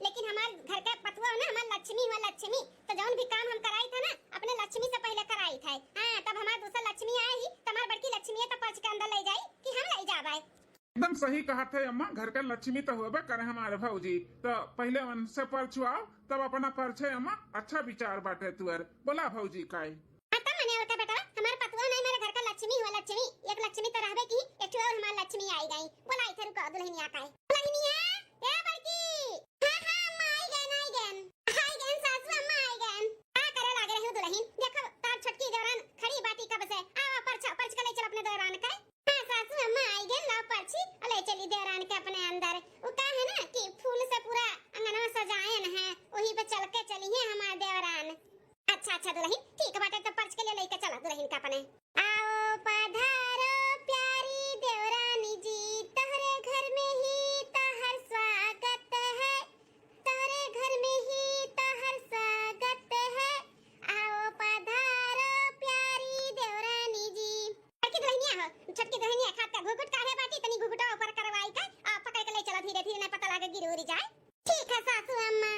लेकिन हमार घर का पतुआ ना हमार लक्ष्मी हुआ लक्ष्मी, तो जौन भी काम हम कराई था ना अपने लक्ष्मी से पहले कराई था। हां तब हमार दूसरा लक्ष्मी आई तो हमार बड़की लक्ष्मी है तो पर्च के अंदर ले जाई कि हम ले जाबाई। एकदम सही कहा थे अम्मा, घर का लक्ष्मी तो होबे करे हमारे भौजी। तो पहले उनसे परचुआओ तब अपना परछे अम्मा। अच्छा विचार बाटे तुअर। बोला भौजी काय आता मने होता बेटा हमार पतुआ नहीं मेरे घर का लक्ष्मी हुआ लक्ष्मी, एक लक्ष्मी तो रहबे की, एक ठो और हमार लक्ष्मी आई गई। बोला इधर को दुल्हनिया काय दुल्हनिया ए बड़की। हां हां अम्मा आई गन सासू अम्मा आई गन। का करे लागे रही दुल्हन, देखो तार छोटकी देवरान खड़ी बाटी कब से आ पर्च के ले चल अपने देवरान का। हां सासू अम्मा आई गन लाओ पर्ची ले चली देवरान के अपने अंदर। वो का है ना कि फूल से पूरा अंगना सजाए न है, वही पे चल के चली है हमार देवरान। अच्छा दुल्हन ठीक बाटे तो पर्च के लिए लेके चला दुल्हन का अपने। आओ पधारो प्यारी देवरानी जी, तोहरे घर में ही तोहर स्वागत है, तोहरे घर में ही तोहर स्वागत है। आओ पधारो प्यारी देवरानी जी। छोटकी दुल्हनिया हो, छोटकी दुल्हनिया खात का घुघुट काहे बाटी तनी घुघुटा ऊपर करवाई का आ पकड़ के ले चला धीरे धीरे नहीं पता लागे गिर उड़ जाए। ठीक है सासू अम्मा।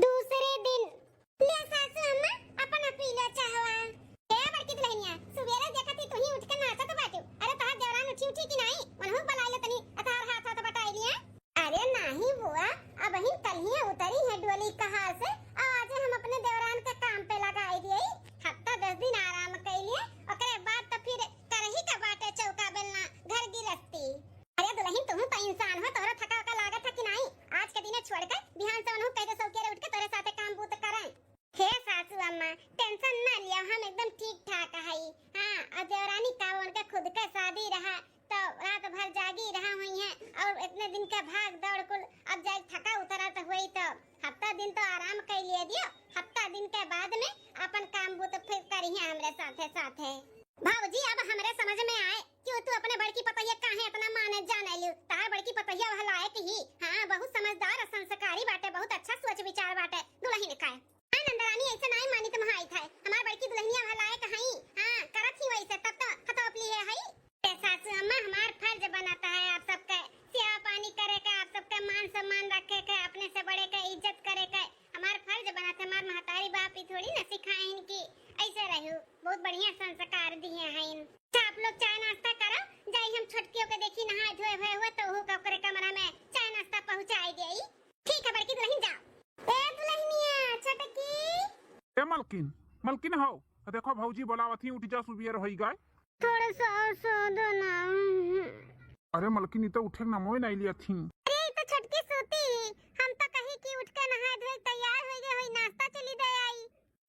दूसरे दिन ले सासू अम्मा अपन पीला चाहवा। ए बड़की दुल्हनिया सुबेरे देखती तू ही उठ के नाचत बाटू। अरे तहार देवरान उठी कि नहीं मनहु बलाइले तनी अथार हाथ तो बटाई लिया। अरे नहीं बुआ अब ही कल ही उतरी है डोली कहां से, आज हम अपने देवरान के काम पे लगाई दिए। हफ्ता 10 दिन आराम कइले ओकरे बाद तो फिर करही का बाटे चौका बेलना घर गिरस्ती। अरे दुल्हन तुम तो इंसान हो, तोरा थका का लागत है कि नहीं? आज के दिन छोड़ के बिहान से मनहु कह दे सौकेरे उठ के तोरे साथे काम बूत करें। हे सासू अम्मा टेंशन ना लिया, हम एकदम ठीक ठाक है। हां और देवरानी का उनका खुद का शादी रहा तो रात भर जागी रहा हुई है और इतने दिन का भाग दौड़ कुल अब जाए थका उतरा तो हुई तो हफ्ता दिन तो आराम कर लिए दियो। हफ्ता दिन के बाद में अपन काम बूत फिर करिए हमरे साथे साथे। भाऊजी अब हमरे समझ में आए क्यों तू अपने बड़की पतैया काहे इतना माने जाने लियो। तार बड़की पतैया वह लायक ही हां बहुत समझदार और संस्कारी बाटे, बहुत अच्छा सोच विचार बाटे। दुल्हन का नंदरानी ऐसे नहीं मानी तुम हाई था हमार बड़की दुल्हनिया भलाए कहीं। हां करत ही वैसे तब तो खतौपली है हई। ए सासू अम्मा हमार फर्ज बनता है आप सबके सेवा पानी करे का, आप सबके मान सम्मान रखे के, अपने से बड़े के इज्जत करे के हमार फर्ज बनता है। हमार महतारी बाप ही थोड़ी ना सिखाइन कि ऐसे रहू, बहुत बढ़िया संस्कार दिए हैं। अच्छा आप लोग चाय नाश्ता करो, जाई हम छोटकियों के देखी नहाए धोए भए हुए तो हो करे कमरा में चाय नाश्ता पहुंचाई देई। ठीक है बड़की दुल्हन जाओ। ए दुल्हनिया छोटकी ए मलकिन हो देखो भौजी बोलावत ही उठ जा सुबियर होई गए। थोड़ा सा सो दो ना। अरे मलकिन तो उठे ना मोय नहीं लिया थी। अरे तो छोटकी सोती हम तो कहीं की उठ के नहा धोए तैयार हो गए होई नाश्ता चली दे आई।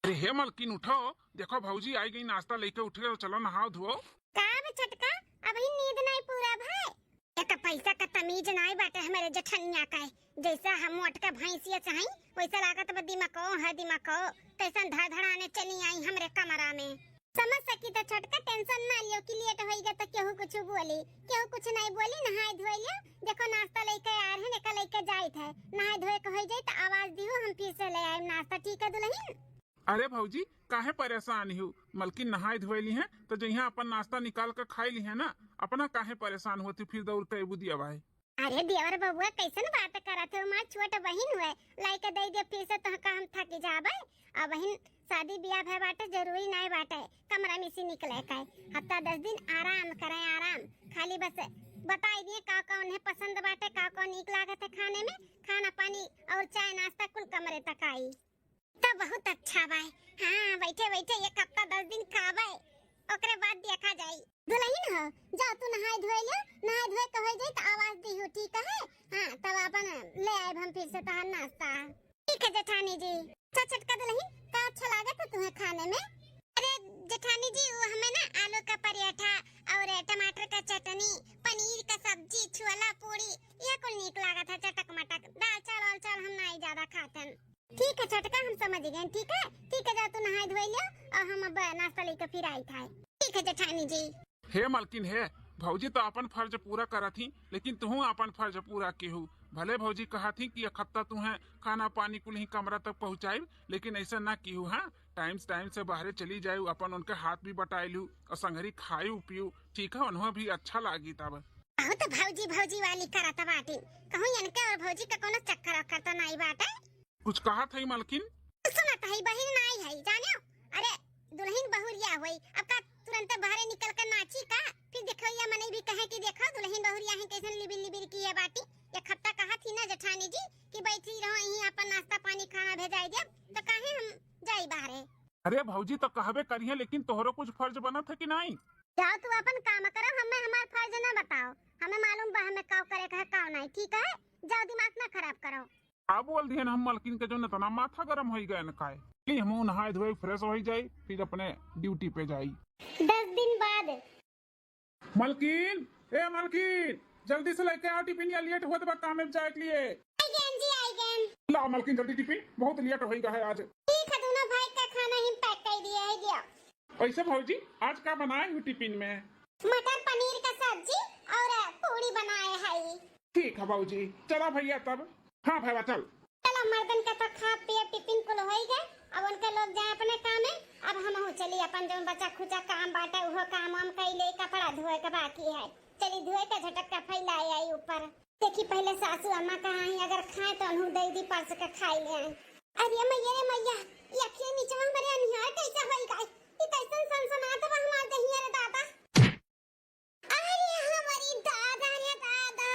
अरे हे मलकिन उठो, देखो भौजी आई गई नाश्ता लेके उठ गए, चलो नहाओ धोओ। का बे छोटका अभी नींद नहीं पूरा भाई, एक पैसा का तमीज नहीं बाटे हमारे जठनिया का। जैसा हम उठ के भैंसिया चाही वैसा लागत बा दिमाको कैसन धड़धड़ाने चली आई हमरे कमरा में। समझ सकी तो छोटका टेंशन ना लियो कि लेट होइगा तो केहू कुछ बोली, केहू कुछ नहीं बोली। नहाए धोए लियो, देखो नाश्ता लेके आ रहे ने लेके जाई थे, नहाए धोए के हो जाई तो आवाज दियो हम फिर से ले आए नाश्ता। ठीक है दुल्हन? अरे भौजी काहे परेशान हो, मलकिन नहाई धोए ली है तो जहाँ अपन नाश्ता निकाल कर खाई ली है ना, अपना काहे परेशान होती फिर दौड़ के बुदिया भाई। अरे देवर बबुआ कैसन बात करत हो, मां छोट बहन हुए लाइक दे दे फिर से तो हम थक जाबे। अब बहन शादी ब्याह भे बाटे जरूरी नहीं बाटे कमरा में से निकले का। हफ्ता 10 दिन आराम करें, आराम खाली बस बताई दिए का कौन है पसंद बाटे, का कौन नीक लागत है खाने में, खाना पानी और चाय नाश्ता कुल कमरे तक आई तो बहुत अच्छा बाय। हां बैठे बैठे एक हफ्ता 10 दिन खाबे ओकरे बाद देखा जाई। दुल्हन हो जा तू नहाए धोए ले, नहाए धोए के हो जाई तो आवाज दी हो। ठीक है? हां तब अपन ले आए हम फिर से तहार नाश्ता। ठीक है जेठानी जी। छोटका दुल्हन का अच्छा लागत है तुम्हें खाने में? अरे जेठानी जी वो हमें ना आलू का पराठा और टमाटर का चटनी, पनीर का सब्जी, छोला पूरी ये कुल नीक लागत है। चटक मटक दाल चावल हम नहीं ज्यादा खाते। ठीक है छोटका हम समझ गए। ठीक है जा तू नहाए धोए ले और हम अब नाश्ता लेकर फिर आई था। ठीक है जेठानी जी। हे मलकिन है भौजी तो अपन फर्ज पूरा करा थी, लेकिन तू अपन फर्ज पूरा केहू। भले भौजी कहा थी कि एक हफ्ता तुम्हें खाना पानी कुल ही कमरा तक पहुँचाई, लेकिन ऐसा ना केहू। हाँ टाइम से बाहर चली जाए, अपन उनके हाथ भी बटाई लू और संगरी खायू पियू। ठीक है उन्हें भी अच्छा लागी तब। आओ तो भौजी भौजी वाली करत बाटी, कहूं इनके और भौजी का कोनो चक्कर अक्कर तो नहीं बाटे। कुछ कहा था मालकिन? सुनत है बहन नहीं है जानियो। अरे दुल्हन बहुरिया हुई, अब का तुरंत बाहर निकल कर नाची का, फिर देखो ये मने भी कहे कि देखो दुल्हन बहुरिया है कैसन लिबिल लिबिल की है बाटी। एक हफ्ता कहा थी ना जेठानी जी कि बैठी रहो यहीं अपन नाश्ता पानी खाना भेजाई दे, तो काहे हम जाई बाहर। अरे भौजी तो कहबे करिए, लेकिन तोहरो कुछ फर्ज बना था कि नहीं? जाओ तू अपन काम करो, हमें हमार फर्ज ना बताओ, हमें मालूम बा हमें काव करे का है काव नहीं, ठीक है? जाओ दिमाग ना खराब करो। आप बोल दिए हम मालकिन के जो न तना माथा गरम हो गए न काय कि हम नहाए धोए फ्रेश हो जाए फिर अपने ड्यूटी पे जाई। 10 दिन बाद मालकिन, ए मालकिन, जल्दी से लेके आओ टिफिन, या लेट होत बा काम में जाए के लिए। आइगेन जी आइगेन। ला मालकिन जल्दी टिफिन, बहुत लेट होइगा है आज। ठीक है दोनों भाई का खाना ही पैक कर दिया है दिया। ऐसे भौजी आज क्या बनाए हो टिफिन में? मटर पनीर का सब्जी और पूरी बनाए है। ठीक है भौजी, चला भैया तब। हाँ भैया चल। चलो मर्दन का तो खा पिए टिफिन कुल हो ही गए, अब उनके लोग जाए अपने काम में, अब हम हो चली अपन जो बच्चा खुचा काम बाटे वो काम हम कैले, कपड़ा धोए का बाकी है, चली धोए का झटक का फैलाए आई ऊपर। देखी पहले सासू अम्मा कहाँ है, अगर खाए तो अनहु दे दी परस का खाई ले। अरे मैया ये अखियां नीचे हमारे अनिहार कैसे होई गई, ये कैसन सनसनात बा हमार दहिया रे दादा। अरे हमारी दादा रे दादा।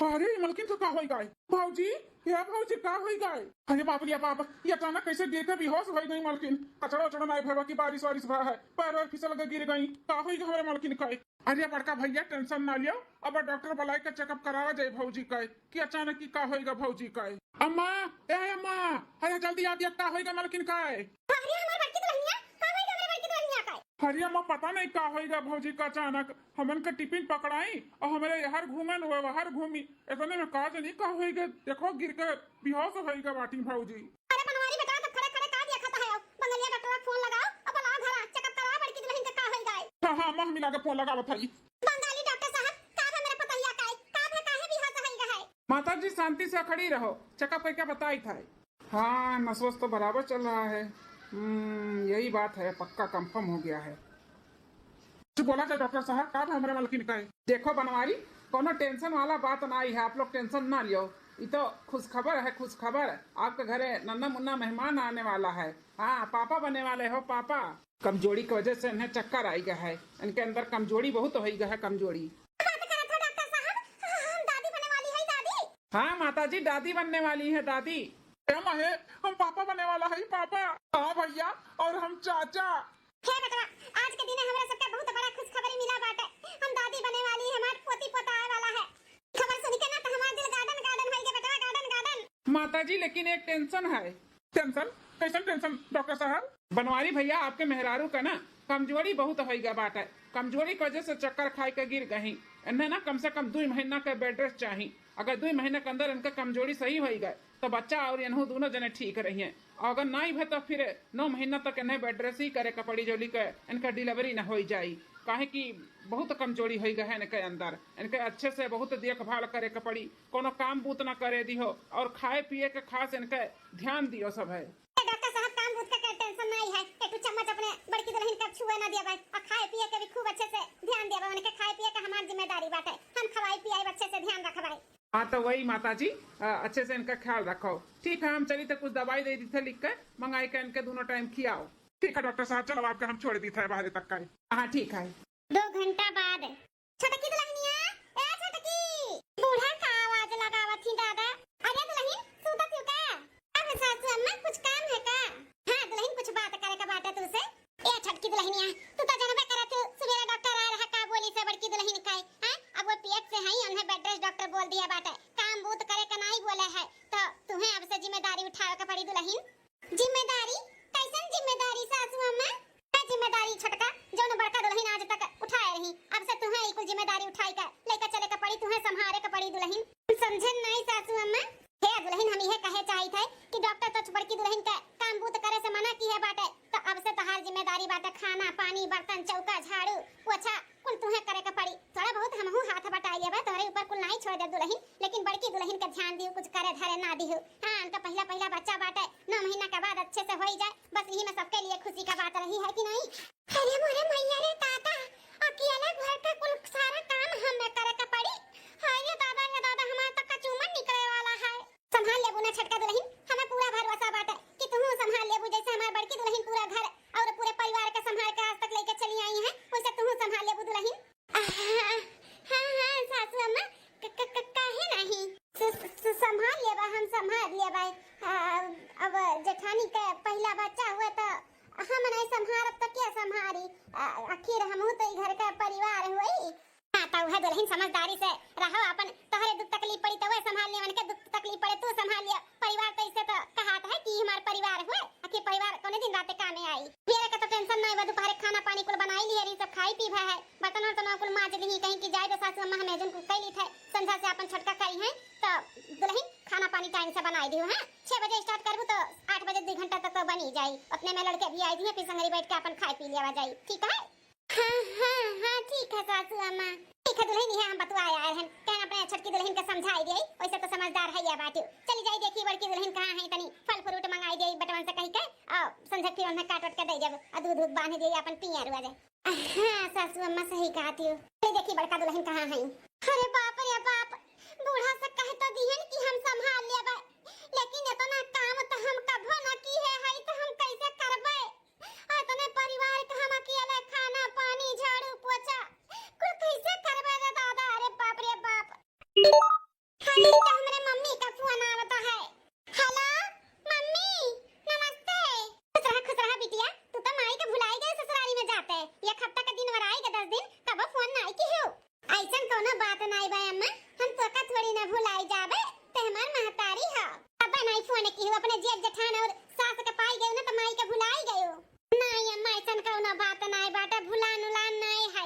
अरे मालकिन तो का होई गए भौजी, या भौजी का होई गए? अरे बाप रे बाप, ये अचानक कैसे गिर के बेहोश हो गई मालकिन। कचड़ा उचड़ा नहीं भरवा की बारिश वारिश भा है, पैर वैर फिसल के गिर गई, का होई गए हमारे मालकिन का? अरे बड़का भैया टेंशन ना लियो, अब डॉक्टर बुलाए के चेकअप करावा जाए भौजी का कि अचानक की का होएगा भौजी का। अम्मा, ए अम्मा, अरे जल्दी आ दिया का होएगा मालकिन का? अरे हमार बड़की दुल्हनिया का होई गए, बड़की दुल्हनिया का। अरे अम्मा पता नहीं का होएगा भौजी का, अचानक हमन के टिफिन पकड़ाई और हमारे हर घूमन हुए बाहर घूमी, इतने में का नहीं का होएगा, देखो गिर के बेहोश होएगा बाटी भौजी। अरे बनवारी बेटा तो खड़े खड़े का दिया खाता है, बंगलिया डॉक्टर को फोन लगाओ अब बुलाओ घर चेकअप करवा बड़की दुल्हन के का होई गए। हाँ हाँ अम्मा, हम मिला के फोन लगा बताई। बंगाली डॉक्टर साहब का है मेरा पतैया का है काहे बेहोश होई गए। माता जी शांति से खड़ी रहो, चेकअप करके बताई था। हाँ नसवस तो बराबर चल रहा है। यही बात है, पक्का कंफर्म हो गया है। कुछ बोला क्या डॉक्टर साहब, का हमारे मालकिन का है? देखो बनवारी, कोनो टेंशन वाला बात नहीं है, आप लोग टेंशन ना लियो, ये तो खुशखबर है, खुशखबर। आपके घरे नन्ना मुन्ना मेहमान आने वाला है। हाँ पापा बनने वाले हो पापा। कमजोरी की वजह से इन्हें चक्कर आई गया है, इनके अंदर कमजोरी बहुत हो गया है, कमजोरी। हाँ माता जी दादी बनने वाली है, दादी। है हम पापा बनने वाला है पापा। हाँ भैया और हम चाचा। हे बेटा आज के दिन हमरा सबके बहुत बड़ा खुशखबरी मिला बाटे, हम दादी बने वाली है, हमार पोती पोता आए वाला है। खबर सुन के ना तो हमार दिल गार्डन गार्डन होई गया बेटा, गार्डन गार्डन। माता जी लेकिन एक टेंशन है। टेंशन? कैसन टेंशन डॉक्टर साहब? बनवारी भैया आपके मेहरारू का ना कमजोरी बहुत हो गया बाटे, कमजोरी की वजह से चक्कर खाए के गिर गई। इन्हें ना कम से कम 2 महीना का बेड रेस्ट चाहिए। अगर 2 महीने के अंदर इनका कमजोरी सही हो गए तो बच्चा और इन्हों दोनों जने ठीक रही है, और अगर नहीं भे तो फिर 9 महीना तक इन्हें बेड रेस्ट ही करे का पड़ी, जोली के इनका डिलीवरी न हो जाये, काहे कि बहुत कमजोरी हो गए है इनके अंदर। इनके अच्छे से बहुत देखभाल करे का पड़ी, कोनो काम बूत न करे दिहो, और खाए पिए के खास इनके ध्यान दियो सब है। डॉक्टर साहब काम बूत का टेंशन नहीं है, एक चम्मच अपने बड़की दुल्हन का छुए ना दिया भाई, और खाए पिए के भी खूब अच्छे से ध्यान दिया भाई, उनके खाए पिए का हमारी जिम्मेदारी बाटे, हम खवाई पियाई अच्छे से ध्यान रख भाई। हाँ तो वही माता जी, अच्छे से इनका ख्याल रखो। ठीक है हम चली तो कुछ दवाई दे दी थे लिख कर, मंगाई के इनके दोनों टाइम खियाओ। ठीक है डॉक्टर साहब, चलो आपका हम छोड़ दी था बाहर तक का। हाँ ठीक है। 2 घंटा बाद छोटकी दुल्हनिया, ए छोटकी, बूढ़ा का आवाज लगावत थी दादा। अरे दुल्हन सुता क्यों का? अब सासू अम्मा कुछ काम है का? हां दुल्हन कुछ बात करे का बात है तुझसे। ए छोटकी दुल्हनिया तू तो जानबे करे तू सुबह डॉक्टर आ रहा का बोली से बड़की दुल्हन का है, हां अब वो पेट से है उन्हें बेड रेस्ट डॉक्टर बोल दिया बात है, काम बूत करे का नहीं बोले है, तो तुम्हें अब से जिम्मेदारी उठावे का पड़ी दुल्हन। जिम्मेदारी? कैसन जिम्मेदारी सासू अम्मा? जिम्मेदारी छोटका जो न बड़का दुल्हन आज तक उठाए रही, अब से तुम्हें ही कुछ जिम्मेदारी उठाई का लेकर चले का पड़ी, तुम्हें संभाले का पड़ी दुल्हन। समझे नहीं सासू अम्मा? हे दुल्हन हम यह कहे चाही थे कि डॉक्टर तो बड़की दुल्हन का काम बूत करे से मना की है बाटे, तो अब से तहार जिम्मेदारी बाटे, खाना पानी बर्तन चौका झाड़ू पोछा कुल तुम्हें करे का पड़ी। थोड़ा बहुत हमहू हाथ बटाई लेबे, तोहरे ऊपर कुल नहीं छोड़ दे दुल्हन, लेकिन बड़की दुल्हन का ध्यान दियो, कुछ करे धरे ना दियो। हां उनका पहला बच्चा बाटे, 9 महीना के बाद अच्छे से हो जाए, बस यही में सबके लिए खुशी का बात रही है कि नहीं? अरे मोरे मैया रे ताता, अकेला घर का कुल सारा काम हमें करे के पड़ी। हाय ये दादा हमारा तक का चूमन निकले वाला है। संभाल लेबू ना छटका दुल्हन, हमें पूरा भरोसा बाटे कि तुम संभाल लेबू, जैसे हमारी बड़की दुल्हन पूरा घर और पूरे परिवार का संभाल के आज तक लेके चली आई है, वैसे तुम संभाल लेबू दुल्हन। हां सासू अम्मा काहे नहीं संभाल लेबा, हम संभाल लेबा। अब जेठानी के पहला बच्चा हुआ तो हम नहीं संभारब तो क्या संभारी, आखिर हमहू तो घर का परिवार हुई। हां तो वह दुल्हन समझदारी से रहो, अपन तोहरे दुख तकलीफ पड़ी तो वह संभाल ले, मन के दुख तकलीफ पड़े तू संभाल ले। परिवार तो इसे तो कहात है कि हमारा परिवार हुए, आखिर परिवार कोने दिन रात कामे आई। मेरे का तो टेंशन नहीं, वो दोपहर खाना पानी कुल बनाई ली है, सब खाई पी है, बर्तन वर्तन कुल माज ली, कहीं की जाए तो सासू अम्मा हमें जन कुल कैली थे, संध्या से अपन छटका करी है तो दुल्हन खाना पानी टाइम से बनाई दियो। हां 6 बजे स्टार्ट करबू तो 8 बजे 2 घंटा तक तो बनी जाई, अपने में लड़के भी आई दिए, फिर संगरी बैठ के अपन खाई पी लेवा जाई। ठीक है? हां ठीक है सासू अम्मा, ठीक है दुल्हन, है हम बतवा आए हैं, कहना अपने छटकी दुल्हन के समझाई दे, वैसे तो समझदार है ये बात। चली जाई देखी बड़की दुल्हन कहां है, तनी फल फ्रूट मंगाई दे बटवन से कह के, आ संझा फिर उन्हें काट के दे जब दूध बांध दे अपन पिया रुआ जाए। हां सासू अम्मा सही कहती हो, चली देखी बड़का दुल्हन कहां है। अरे बाप रे बाप, बूढ़ा से कह तो दिहन कि हम संभाल लेबे, लेकिन इतना काम तो हम कभो ना की है तो हम कैसे करबे? इतने परिवार का हम अकेले खाना पानी झाड़ू पोछा कुल कैसे करबे रे दादा? अरे बाप रे बाप। हाय तो हमरे मम्मी का फोन आवता है। हेलो मम्मी नमस्ते। खुश रहा बिटिया, तू तो माई के भुलाई गए ससुराली में जाते, एक हफ्ता का दिन वराई के 10 दिन कब फोन नहीं की हो। ऐसन कोनो बात नहीं बा अम्मा, हम तो का थोड़ी ना भुलाई जाबे, ते हमार महतारी है। अब नहीं फोन की हो, अपने जेठ जेठान और सास के पाई गए ना तो माई के भुलाई गए हो। नहीं अम्मा ऐसन कोनो बात नहीं बाटा, भुलान उलान नहीं है।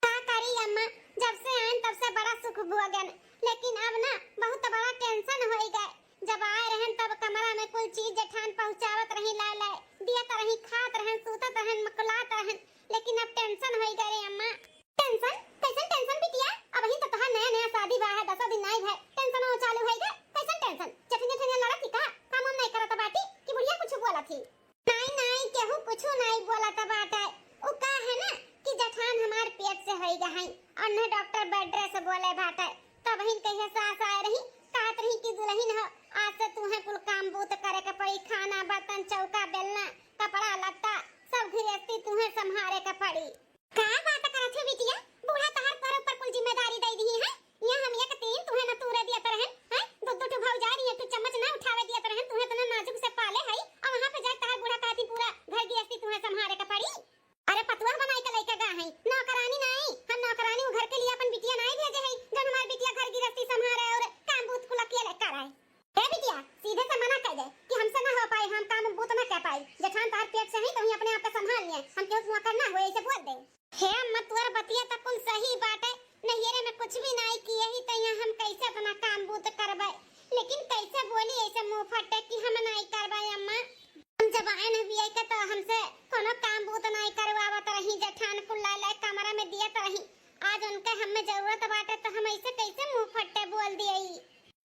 का करी अम्मा, जब से आए तब से बड़ा सुख भोगन, लेकिन अब ना बहुत बड़ा टेंशन हो गए। जब आए रहन तब कमरा में कुल चीज जेठान पहुंचावत रही, ला ला दियत रही, खात रहन, सूतत रहन, मकुलात रहन, लेकिन अब टेंशन हो गए रे अम्मा। टेंशन कैसन टेंशन बिटिया? अब ही तो तोहार नया शादी हुआ है, 10 दिन नहीं है, टेंशन हो चालू है गए। कैसन टेंशन? चटनी ठनिया लड़ा थी का? काम हम नहीं करत बाटी कि बुढ़िया कुछ बोला थी? नहीं केहू कुछ नहीं बोला त बाटे, ओ का है ना कि जेठान हमार पेट से होई गई और न डॉक्टर बेड रेस्ट बोले बाटे, तब ही कहिए सास आए रही, कहत रही कि दुल्हन हो आज से तुम्हें कुल काम बूत करे के पड़ी, खाना बर्तन चौका बेलना कपड़ा लत्ता सब गृहस्थी तुम्हें संभाले के पड़ी। का बात करत है बिटिया? बूढ़ा तहार पर ऊपर कुल जिम्मेदारी दे दी है, यहां हम एक तीन तुम्हें न तूरे दिया रहन हैं, दो भाव जा रही है, तू चम्मच ना उठावे दिया रहन, तुम्हें तो नाजुक से पाले है, और वहां पे जा तहार बूढ़ा कहती पूरा घर गृहस्थी तुम्हें संभाले के पड़ी। अरे पतवा बनाई के लेके गा है, नौकरानी नहीं, हम नौकरानी घर के लिए अपन बिटिया नहीं भेजे है, जब हमारी बिटिया घर गृहस्थी संभाले और काम बूत कुल अकेले कराए। हे बिटिया सीधे से मना कर दे कि हमसे ना हो पाए, हम काम बूत ना कर पाए, जेठान तार पेट से ही तो ही अपने आप को संभाल लिए, हम क्यों नौकर ना हुए ऐसे बोल दे। हे मत तोर बतिया त कुल सही बात है, नहिरे में कुछ भी नहीं किए ही तो यहाँ हम कैसे अपना काम बूत करबे, लेकिन कैसे बोली ऐसे मुंह फटे कि हम नहीं करबे अम्मा। हम जब आए न बियाह के तो हमसे कोनो काम बूत नहीं करवावत रही, जेठान कुल ला कमरा में दियत रही, आज उनके हमें जरूरत बाटे तो हम ऐसे कैसे मुंह फटे बोल दिए।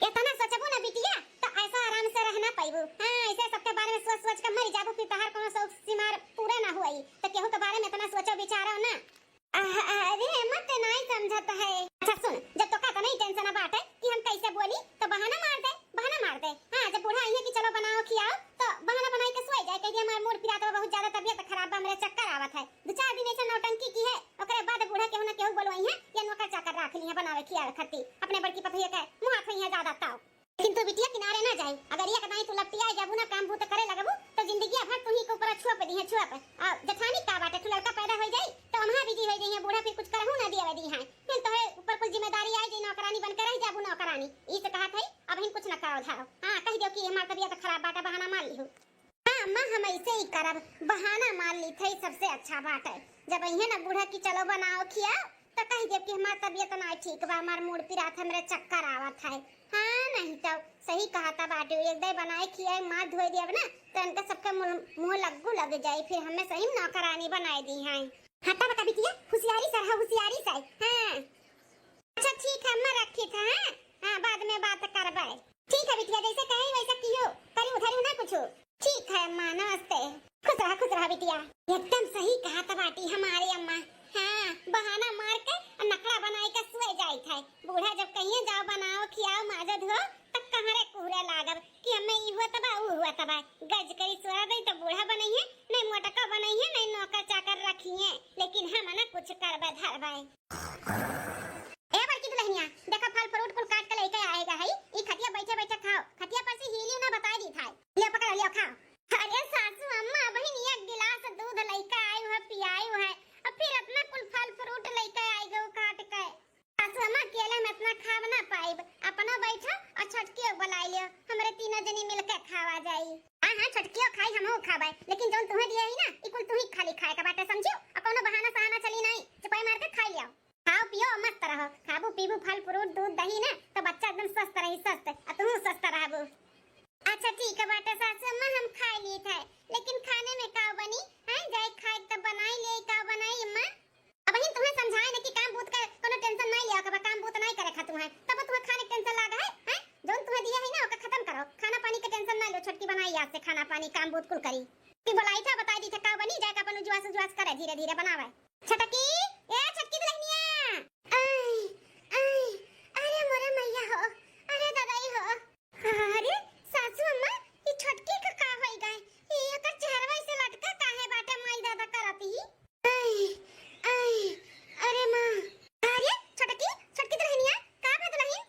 इतना सोचबू ना बिटिया तो ऐसा आराम से रहना पाइबू। हां ऐसे सबके बारे में सोच के मर जाबू, फिर तहार कोनो शौक सिमार पूरा ना हुई तो केहू के बारे में इतना सोचो विचारो ना। अरे मत नहीं समझत है। अच्छा सुन, जब तो का नहीं टेंशन बात है कि हम कैसे बोली तो बहाना मार दे। हां जब बूढ़ा आई है कि चलो बनाओ खियाओ तो बहाना बनाई के सोई जाए, कह हमार मूड पिरात बहुत ज्यादा तबीयत खराब बा, मेरे चक्कर आवत है, 2-4 दिन ऐसे नौटंकी की है, ओकरे बाद बूढ़ा केहू ना केहू बोलवाई है या नौकर चाकर रख ली है बनावे खियावे खती, अपने बड़की पतोहिया के मुंह हाथ है ज्यादा ताव। लेकिन तू बिटिया किनारे ना जाए, अगर ये कदाई तू लपटिया जाबू ना काम भूत करे लगबू तो जिंदगी भर तू ही के ऊपर छुआ पे दी है, छुआ पे आ जठानी का बाटे तू लड़का पैदा हो जाई तो वहां बिजी हो जाई है, बूढ़ा फिर कुछ करहु ना दिया दी है, फिर तोहे ऊपर कुछ जिम्मेदारी आई जे नौकरानी बन के रह जाबू नौकरानी, ई से कहत है अब ही कुछ ना करो धारो। हां कह दियो कि हमार तबीयत खराब बाटे, बहाना मार ली हो। हां अम्मा हम ऐसे ही करब, बहाना मार ली थई सबसे अच्छा बात है। जब इहे ना बूढ़ा की चलो बनाओ खियाओ तो कह दे कि हमार तबीयत ना ठीक बा, हमार मूड पिरात हमरे चक्कर आवत है। हां नहीं तो सही कहा था बाटे, एक दे बनाए खियाए मां धोई देब ना तो इनका सबके मुंह लगू लग जाए, फिर हमें सही नौकरानी बनाई दी है। हटा बका बिटिया होशियारी से रहो, होशियारी से। हां अच्छा ठीक है अम्मा रखी था। हां बाद में बात करबे। ठीक है बिटिया जैसे कहे वैसा कियो, करी उधर ना कुछ। ठीक है अम्मा नमस्ते। खुश रहा बिटिया, एकदम सही कहा था बाटी हमारी अम्मा। हां हमें ई हुआ तबा ऊ हुआ तबा गज करी सोरा दई तो बूढ़ा बनई है नहीं मोटका बनई है नहीं नौकर चाकर रखी है लेकिन हम ना कुछ करबे धरबे। ए बड़की दुल्हनिया देखा फल फ्रूट कुल काट के लेके आएगा है ई खटिया बैठे बैठे खाओ खटिया पर से हिली ना बता दी था ले पकड़ लियो खाओ। अरे सासू अम्मा बहन एक गिलास दूध लेके आई है पियाई है और फिर अपना कुल फल फ्रूट लेके आई गो काट के। सासू अम्मा अकेले में इतना खा ना पाइब अपना बैठो और छटकी बुलाई लियो हमरे तीनों जनी मिलके खावा जाई। हां हां छटकियो खाई हमहु खाबै लेकिन जोन तुम्हें दिए ही ना ई कुल तू ही खाली खाए का बाटे समझियो और कोनो बहाना सहाना चली नहीं चपाई मार के खा लियो खाओ पियो मस्त रहो खाबू पीबू फल फ्रूट दूध दही ना तो बच्चा एकदम स्वस्थ रही स्वस्थ और तुम स्वस्थ रहबू। अच्छा ठीक है बाटे सासू अम्मा हम खा लिए थे लेकिन खाने में का बनी हैं जाए खाए तब बनाई ले का बनाई अम्मा। अब ही तुम्हें समझाए ना कि काम बूत का कोनो टेंशन नहीं लिया का काम बूत नहीं करे खा तुम्हें तब तुम्हें खाने टेंशन लागा है हैं जोन तुम्हें दिया है ना ओका खत्म करो खाना पानी के टेंशन ना लो छटकी बनाई आज से खाना पानी काम बूत कुल करी ती बुलाई था बता दी था का बनी जाए का अपन जुआस करे धीरे धीरे बनावे। छटकी ए छटकी दुल्हनिया आई आई अरे मोरे मैया हो अरे दादाई हो अरे सासू अम्मा ये छटकी का होई गए ये एकर चेहरा से लटका काहे बाटे माई दादा करती ही आई आई अरे मां अरे छटकी दुल्हनिया का बे दुल्हन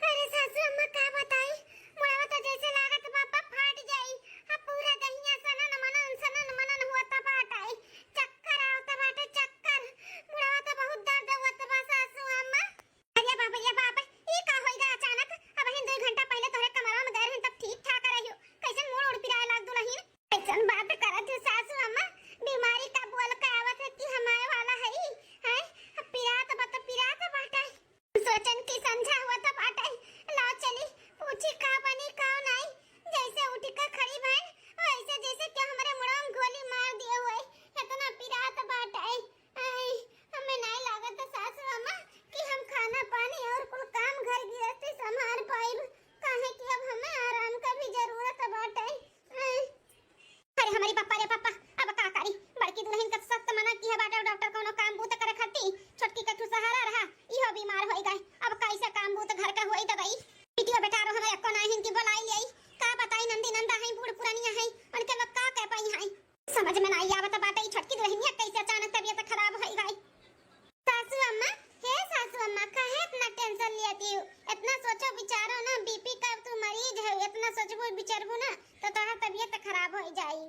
अरे सासू अम्मा का बताई मुड़वा तो जैसे लागत पापा फाट जाई अब पूरा दहिया सनन मनन होता बाटे चक्कर आवता बाटे चक्कर मुड़वा तो बहुत दर्द होता बा सासू अम्मा। अरे बाबा ये का होई गया अचानक अब हिन 2 घंटा पहले तोरे कमरा में गए रहन तब ठीक ठाक रहियो कैसन मोड़ उड़ पिराए लाग दुल्हन कैसन बात करत है सासू अम्मा बीमारी का बोल के आवत है कि हमारे वाला है हैं पिरात बाटे सोचन की समझा हुआ तो बाटे लाओ चली पूछी का बनी का नहीं जैसे उठ कर खड़ी बहन वैसे जैसे कि हमारे मुंह में गोली मार दिए हुए इतना पिरात बाटे हमें नहीं लागत सासू अम्मा कि हम खाना पानी और कुल काम घर गृहस्थी संभाल पाइब काहे कि अब हमें आराम का भी जरूरत बाटे। अरे हमारी पापा रे पापा अब का करी बड़की दुल्हन का सख्त मना किया बाटे डॉक्टर कोनो काम बूत करे खाती छोटकी का सहारा रहा इहो बीमार होई गए अब कैसे काम बूत घर का होई दवाई पिटियो बेटा रो हमारे को नाही हिन की बुलाई लेई का बताई नंदी नंदा है बूढ़ पुरानिया है उनके लोग का कह पाई है समझ में नहीं आवत बाटे छटकी दुल्हनिया कैसे अचानक तबीयत खराब होई गई। सासू अम्मा हे सासू अम्मा काहे इतना टेंशन लेती हो इतना सोचो विचारो ना बीपी का तू मरीज है इतना सोचबो विचारबो ना तो तोहरा तबीयत खराब हो जाई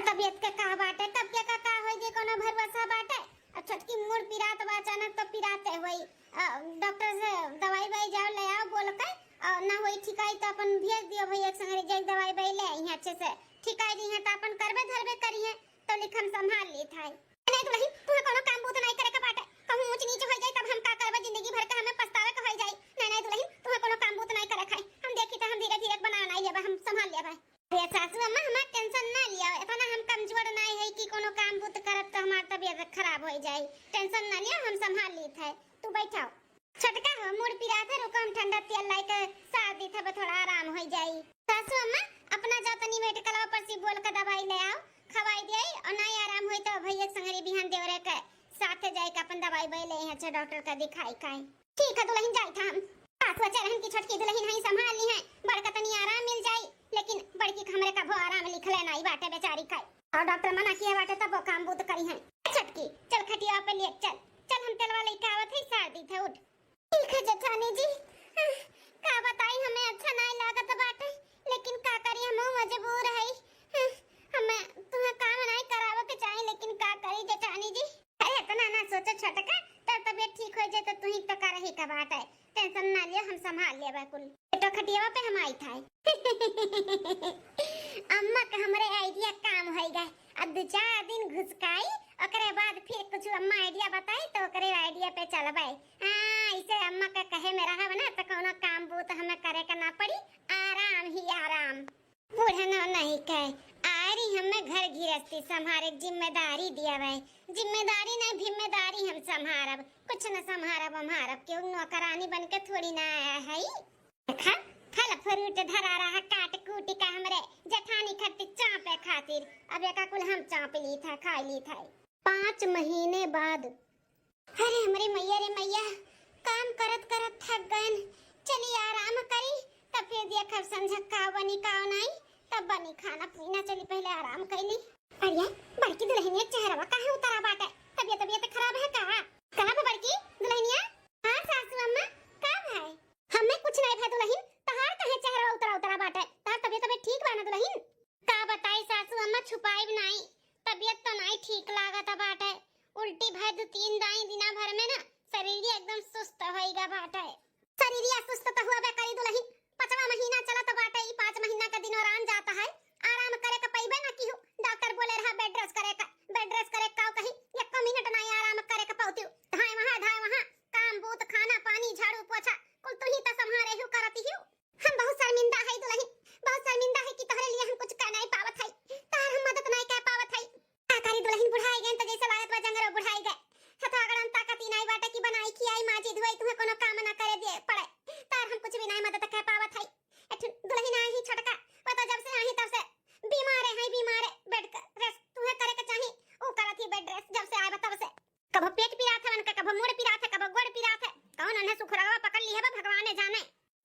तबीयत के का बाटे कब के का होई जे कोनो भरवसा बाटे अब छटकी मूड पिरात बा अचानक तो पिराते होई डॉक्टर से दवाई भाई जाओ ले आओ बोल के ना होई ठिकाई तो अपन भेज दियो भई एक संगे जाई दवाई भाई ले आई अच्छे से ठिकाई दी है तो अपन करबे धरबे करी है तो लिखम संभाल ली थाई नहीं तो नहीं तू कोनो काम बूत नहीं करे के बाटे कहूं ऊंच नीच हो जाए तब हम का करबे जिंदगी भर का हमें पछतावे के हो जाए नहीं दुल्हन तू कोनो काम बूत नहीं करे खाई हम देखी तो हम धीरे धीरे बना नहीं लेबे हम संभाल लेबे। ये सासू अम्मा हमें टेंशन ना लिया इतना हम कमजोर नहीं है कि कोनो काम बूत करब तो हमार तबीयत खराब हो जाए टेंशन ना लिया हम संभाल ली थे तू बैठाओ छटका हो मूड पिरा था रुको हम ठंडा तेल लाई के साथ दी था थोड़ा आराम हो जाई। सासू अम्मा अपना जा तनी वेट कलावा पर सी बोल के दवाई ले आओ खवाई दे और नहीं आराम होई तो भैया संगरी बिहान देवरे के साथ जाए के अपन दवाई ले अच्छा डॉक्टर का दिखाई काई ठीक है दुल्हन जाई था हम पास बच्चा रहन की छटकी दुल्हन है संभाल ली है बड़का तनी आराम मिल जाई लेकिन बड़की हमरे का भो आराम लिखले नहीं बाटे बेचारी खाई और डॉक्टर मना किया बाटे तब वो काम बूत करी है। छटकी चल खटिया पे ले चल हम तेलवा लेके आवत है सर्दी थे उठ ठीक है जेठानी जी का बताई हमें अच्छा नहीं लागत बाटे लेकिन का करी हम मजबूर है हमें तुम्हें काम नहीं करावे के चाहिए लेकिन का करी जेठानी जी अरे इतना ना सोचो छटका तब तबीयत ठीक हो जाए तो तू ही तो कर ही का बात है टेंशन ना लियो हम संभाल लेबे कुल तो खटियावा पे हम आई था अम्मा का हमरे आइडिया काम हो गए अब 2-4 दिन घुसकाई ओकरे बाद फिर कुछ अम्मा आइडिया बताई तो ओकरे आइडिया पे चलबे। हां इसे अम्मा का कहे में रहा ना तो कोनो काम बूत हमें करे का ना पड़ी आराम ही आराम बूढ़ा नहीं कहे आरी हमें घर गृहस्थी संभारे जिम्मेदारी दिया भाई जिम्मेदारी नहीं जिम्मेदारी हम संभारब कुछ न संभारब हमारब क्यों नौकरानी बन के थोड़ी ना आया है देखा फल फ्रूट धरा रहा काट कूट का हमरे जेठानी खट्टी चापे खातिर अब एका कुल हम चाप ली था खा ली था 5 महीने बाद अरे हमरे मैया रे मैया काम करत करत थक गए चली आराम करी तब फिर देखब समझ का बनी का नहीं, तब बनी खाना पीना। चली पहले आराम कैली। अरे बड़की दुल्हनिया चेहरा काहे उतरा बाटे? तबीयत खराब है का? कहां पे बड़की दुल्हनिया? हां सासू अम्मा कब है? हमें कुछ नहीं है दुल्हन, तहार कहे चेहरा उतरा बाटे? तार तबीयत ठीक बा ना दुल्हन? का बताई सासू अम्मा, छुपाई नहीं, तबीयत तो नहीं ठीक लागत बाटे। उल्टी भर दो 3 दाई दिना भर में ना शरीर एकदम सुस्त होइगा बाटे। शरीर सुस्त तो हुआ बे करी दुल्हन, 5वां महीना चलत बाटे। ई 5 महीना का दिन आराम जाता है, आराम करे का पैबे ना किहु। डॉक्टर बोले रहा बेड रेस्ट करे का कहीं 1 मिनट नहीं आराम करे का पौती। धाय वहां काम बूत खाना पानी झाड़ू पोछा कुल तू ही तो संभाले हु करती हु। हम बहुत शर्मिंदा है दुल्हन, बहुत शर्मिंदा है कि तोहरे लिए हम कुछ कर नहीं पावत है, तार हम मदद नहीं कर पावत है। का करी दुल्हन, बुढ़ाई गए तो जैसे लागत बा जंगरो बुढ़ाई गए। हथागड़न ताकत ही नहीं बाटे कि बनाई खियाई माजी धोई तुम्हें कोनो काम ना करे दे पड़े। तार हम कुछ भी नहीं मदद कर पावत है। दुल्हन आई ही छटका, पता जब से आई तब से बीमार है बेड रेस्ट तुम्हें करे के चाहिए। ओ करत ही बेड रेस्ट जब से आए तब से। कब पेट पिरात है उनका, कब मुड़ पिरात है, कब गोड़ पिरात है। कौन उन्हें सुखरवा पकड़ ली है भगवान ने जाने।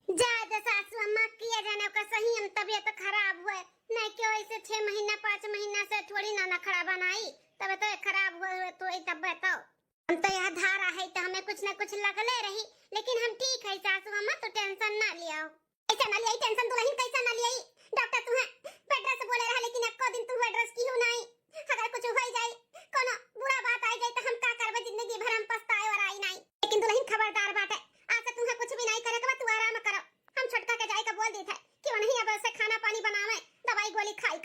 जा सासू अम्मा किया जाने का सही हम तबीयत खराब हुए नहीं क्यों ऐसे 6 महीना 5 महीना से थोड़ी ना नखरा बनाई, तब तो खराब हुए तो ही तब बताओ। हम तो यहाँ धारा है तो हमें कुछ न कुछ लगले रही, लेकिन हम ठीक है सासू अम्मा, तो टेंशन ना लियाओ। ऐसा ना लियाई टेंशन दुल्हन, कैसा ना लियाई? डॉक्टर तुम्हें बेड रेस्ट बोले रहा, लेकिन एको दिन तुम बेड रेस्ट क्यों नहीं? अगर कुछ हो जाए, कोनो बुरा बात आ जाए तो हम का करबे? जिंदगी भर हम पछताए और आई नहीं। लेकिन दुल्हन खबरदार बात है, आज से तुम्हें कुछ भी नहीं करे के, तू आराम करो। हम छोटका के जाए का बोल दी था कि नहीं अब से खाना पानी बनावे, दवाई गोली खाई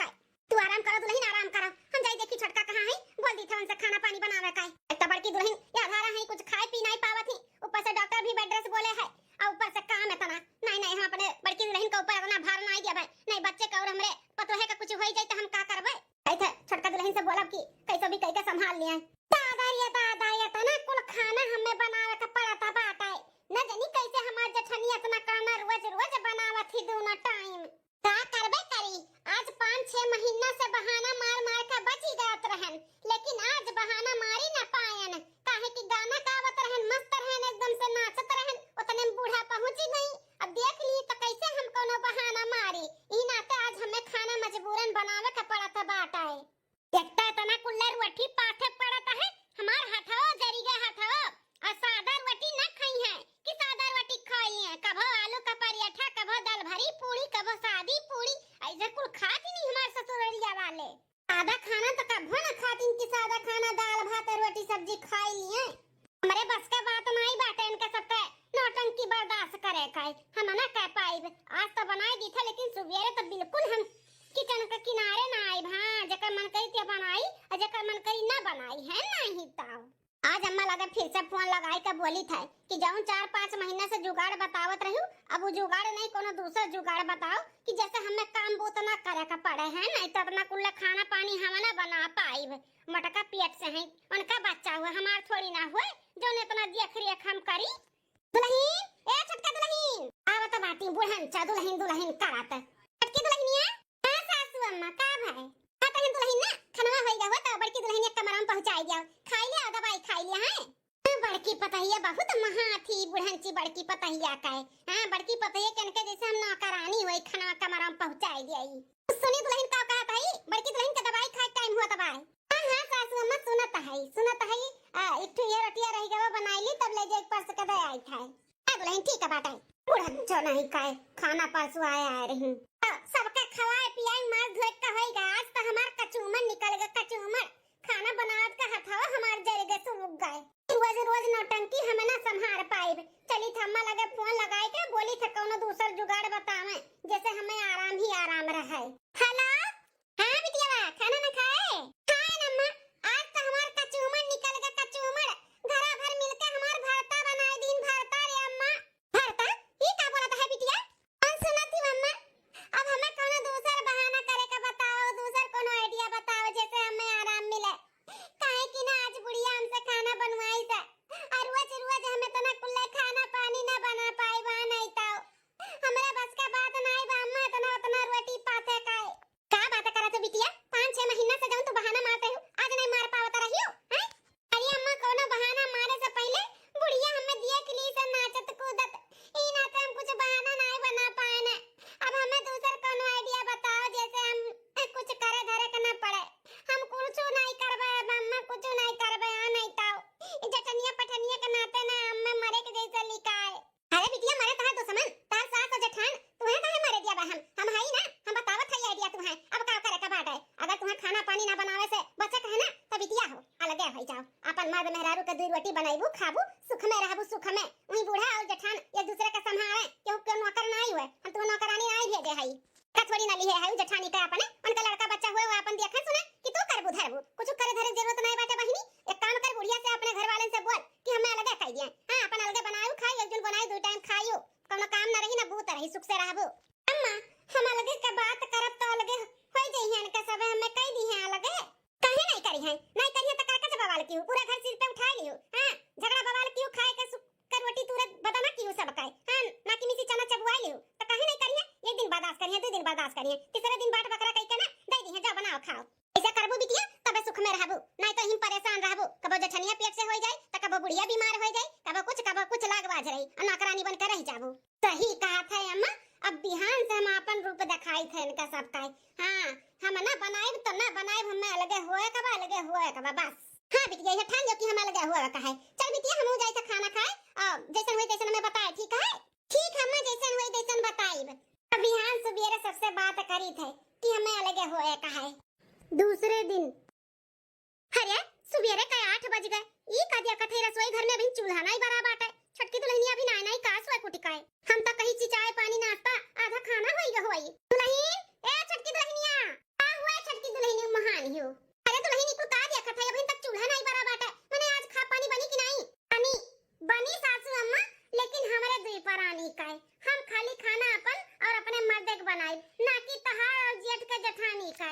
तू आराम करो दुल्हन, आराम करो। हम जाई देखी छोटका कहां है, बोल दी था उनसे खाना पानी बनावे का। एक बड़की दुल्हन या धारा है, कुछ खाए पी नहीं पावत ही, ऊपर से डॉक्टर भी बेड रेस्ट बोले है, और ऊपर से काम इतना नहीं हम अपने बड़की दुल्हन के ऊपर इतना भार नहीं देबे। नहीं बच्चे का और हमरे पतोहे का कुछ हो जाए तो हम का करबे? ऐसे छोटका दुल्हन से बोलब कि कैसे भी कह के संभाल लिया। दादा ये तना कुल खाना हमें बनावे का पड़ता बाटे, न जानी कैसे हमार जठनी इतना खाना रोज बनावत ही दोनों टाइम। का करबे करी? आज 5-6 महीना से बहाना मार के बची जात रहन, लेकिन आज बहाना मारी ना पायन। काहे कि गाना गावत रहन, मस्त रहन, एकदम से नाचत रहन, उतने में बूढ़ा पहुंची गई। अब देख ली तो कैसे हम कोनो बहाना मारी। ई नाते आज हमें खाना मजबूरन बनावे का पड़ता बाटा है। देखता तना कुल्लर रोटी पाथे पड़ता है, हमार हथो जरी गए हथो। और सादा रोटी न खाई है कि सादा रोटी खाई है, कभो आलू का पराठा, कभो दाल भरी पूरी, कभो सादी पूरी, ऐसे कुल खाती नहीं हमार ससुरलिया वाले। सादा खाना तो कभो न खाती कि सादा खाना दाल भात रोटी सब्जी खाई लिए। हमारे बस का बात नहीं बाटे इनके सबके नौटंकी बर्दाश्त करे का, हम ना कह पाइब। आज तो बनाई दी था, लेकिन सुबेरे तो बिल्कुल हम किचन के किनारे ना आई। हां जकर मन करी ते बनाई, और जकर मन करी ना बनाई है नहीं ताऊ। आज अम्मा लगे फिर से फोन लगाई के बोली था कि जाऊं 4-5 महीने से जुगाड़ बतावत रहूं, अब वो जुगाड़ नहीं कोनो दूसरा जुगाड़ बताओ कि जैसे हमें काम बोत ना करे का पड़े है। नहीं तो अपना कुल खाना पानी हम ना बना पाइब। मटका पेट से है, उनका बच्चा हुआ, हमार थोड़ी ना हुए जो ने इतना देख रेख हम करी। दुल्हन ए छोटका दुल्हन आवत बाटी बुढ़न चा दुल्हन करात छोटकी दुल्हनिया। हां सासू अम्मा का भाई हां तहन दुल्हन ना खाना होइगा हो तो बड़की दुल्हनिया कमरा में पहुंचाई जाओ। खाई ले दवाई खाई ले है। बड़की पतहिया बहुत महा थी बुढ़नची बड़की पतहिया का है। हां बड़की पतहिया कनके जैसे हम नौकरानी होई खाना कमरा में पहुंचाई देई। सुनी दुल्हन का कहत है बड़की दुल्हन के दवाई खाए टाइम हुआ दवाई। हां सासू अम्मा सुनत है एक ठो ये रोटियां रही गवा बनाईली तब ले जाए परस के दे आई था। दुल्हन ठीक है बाटा बुढ़न जो नहीं खाए खाना परसों आया रही सबके खवाए पियाई मार धोए का होइगा। आज तो हमार कचूमर निकल गया कचूमर खाना बनावत का हथवा हमार जरे गए सुन गए। रोज नौटंकी हम ना संभाल पाइब। चली थम्मा लगे फोन लगाए के बोली थे कोनो दूसर जुगाड़ बतावे जैसे हमें आराम रहे। हेलो हां बिटिया खाना ना खाए? खाए ना अम्मा आज तो हमार कचूमर निकल गया कचूमर घरा भर मिलके हमार भरता बनाए दिन भरता रे अम्मा। भरता ये का बोलत है बिटिया? कौन सुनती अम्मा? अब हमें कोनो दूसर बहाना करे का बताओ, दूसर कोनो आइडिया बताओ जैसे हमें आराम मिले। काहे कि ना आज बुढ़िया हमसे खाना बनवाई था और रोज हमें तना कुल्ले खाना पानी ना बना पाई बा नहीं ताओ। हमरा बस का बात नहीं बा अम्मा तना उतना रोटी पाते काए बनाइबू खाबू सुख में रहबू सुख में वही बूढ़ा और जठान एक दूसरे का संभाले केहू के नौकर नहीं हुए हम तो नौकरानी नहीं भेजे हई का थोड़ी ना लिए है जठानी का अपने उनका लड़का बच्चा हुए वो अपन देखे सुने कि तू करबू धरबू कुछ करे धरे जरूरत नहीं बाटे बहिनी एक काम कर बुढ़िया से अपने घर वाले से बोल कि हमें अलग कह दिए हां अपन अलग बनाऊ खाई एक दिन बनाई दो टाइम खाइयो कोनो काम ना रही ना बूत रही सुख से रहबू अम्मा हम अलग के बात करब तो अलग हो जई है इनका सब हमें कह दी है अलग काहे नहीं करी है नहीं करी है तो काका से बवाल क्यों पूरा घर सिर पे उठा लियो हां झगड़ा बवाल क्यों खाए के कर रोटी तुरंत बता क्यों सब खाए हां ना कि मिसी चना चबुआ लियो तो काहे नहीं करी है एक दिन बर्दाश्त करिए दो दिन बर्दाश्त करिए तीसरे दिन बाट बकरा कह के ना दे दी है जा बनाओ खाओ ऐसा करबू बिटिया तबे सुख में रहबू नहीं तो हिम परेशान रहबू कबो जठनिया पेट से हो जाए तो कबो बुढ़िया बीमार हो जाए कबो कुछ लागवाज रही और नौकरानी बन कर रह जाबू सही कहा था अम्मा अब बिहान से हम अपन रूप दिखाई थे इनका सब का हां हम ना बनाए तो ना बनाए हमें अलगे होए कबा बस हां बिटिया ये ठान जो कि हम अलगे होए का है चल बिटिया हम हो जाए तो खाना खाए जैसन हुई तैसन हमें बताए ठीक है ठीक हम जैसन हुई तैसन बताइब अब बिहान सुबेरे सबसे बात करी थे कि हमें अलगे होए का है दूसरे दिन अरे सुबेरे का 8 बज गए ई का दिया कथे रसोई घर में अभी चूल्हा नहीं बरा बाटे छटकी दुल्हनिया अभी नहीं का सोए कुटिकाए हम तो कहीं चाय पानी नाश्ता आधा खाना होई दुल्हन ए छटकी दुल्हनिया आ हुआ छटकी दुल्हनी महान हियो अरे दुल्हनी को का दिया कथे अभी तक चूल्हा नहीं बरा बाटे माने आज खा पानी बनी कि नहीं पानी बनी सासू अम्मा लेकिन हमारे दुई परानी का हम खाली खाना अपन और अपने मर्द के बनाई ना कि तहार और जेठ के जठानी का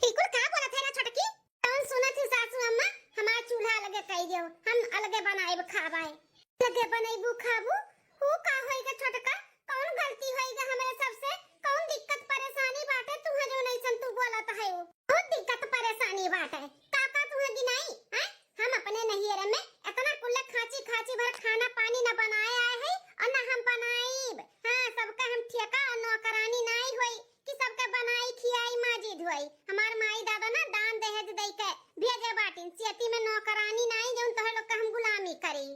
इकुल का बोलत है ना छटकी कौन सुनत है सासू अम्मा हमार चूल्हा अलगे कह दियो हम अलगे बनाएब खाबाए अलगे बनाइबू खाबू हु का होएगा छटका कौन गलती होएगा हमरे सबसे कौन दिक्कत परेशानी बाटे तुहे जो नहीं सन तू बोलत है वो बहुत दिक्कत परेशानी बाटे काका तुहे गिनाई हैं हम अपने नहियर में इतना कुल्ले खाची भर खाना पानी न बनाए आए है और न हम बनाईब हां सबका हम ठेका और नौकरानी नहीं होई कि सबके बनाई खियाई माजिद होई हमार माई दादा ना दान दहेज दई के भेजे बाटिन सियती में नौकरानी नहीं जौन तोहे लोग का हम गुलामी करी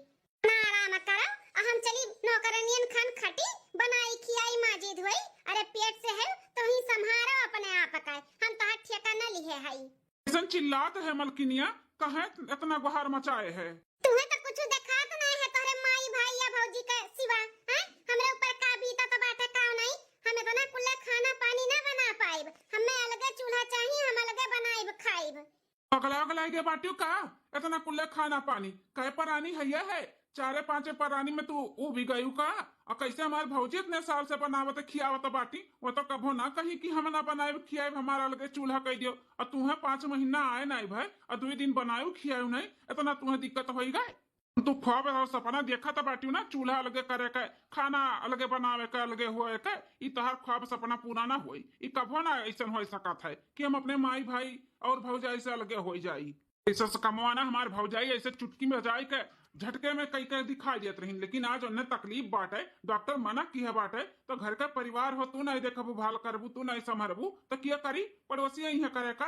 ना आराम करो हम चली नौकरानियन खान खटी बनाई खियाई माजिद होई अरे पेट से है तो ही संभारो अपने आप का हम तो ठेका न लिए हई ऐसन चिल्लात है मलकिनिया कहे इतना गुहार मचाए है तुम्हें तो कुछ दिखात नहीं है तोरे माई भाई या भौजी के सिवा हैं हमरे ऊपर का बीता तो बात है का नहीं हमें तो ना कुल्ले खाना पानी ना बना पाइब हमें अलगे चूल्हा चाहिए हम अलगे बनाइब खाइब अगला के बाटियो का इतना कुल्ले खाना पानी कहे परानी है चारे पांचे परानी में तू वो भी गयू का और कैसे हमारे भौजी इतने साल से बनावत खियावत बाटी वो तो कभो ना कही कि हम ना बनाए खियाए हमारा अलगे चूल्हा कह दियो और तुम्हें 5 महीना आए नहीं भाई और 2 दिन बनायु खियायु नहीं इतना तुम्हें दिक्कत हो गए तू ख्वाब और सपना देखा था बाटी ना चूल्हा अलगे करे के खाना अलगे बनावे के अलगे होए के ई तहार ख्वाब सपना पूरा ना होई ई कभो ना ऐसा हो सकत है कि हम अपने माई भाई और भौजाई से अलगे हो जाई ऐसा कमवाना हमारे भौजाई ऐसे चुटकी में जाए के झटके में कई दिखाई देते रही लेकिन आज उन्हें तकलीफ बाटे डॉक्टर मना की है बाटे तो घर का परिवार हो तू नहीं देखबू भाल करबू तू नहीं संभरबू तो क्या करी पड़ोसी यही करे का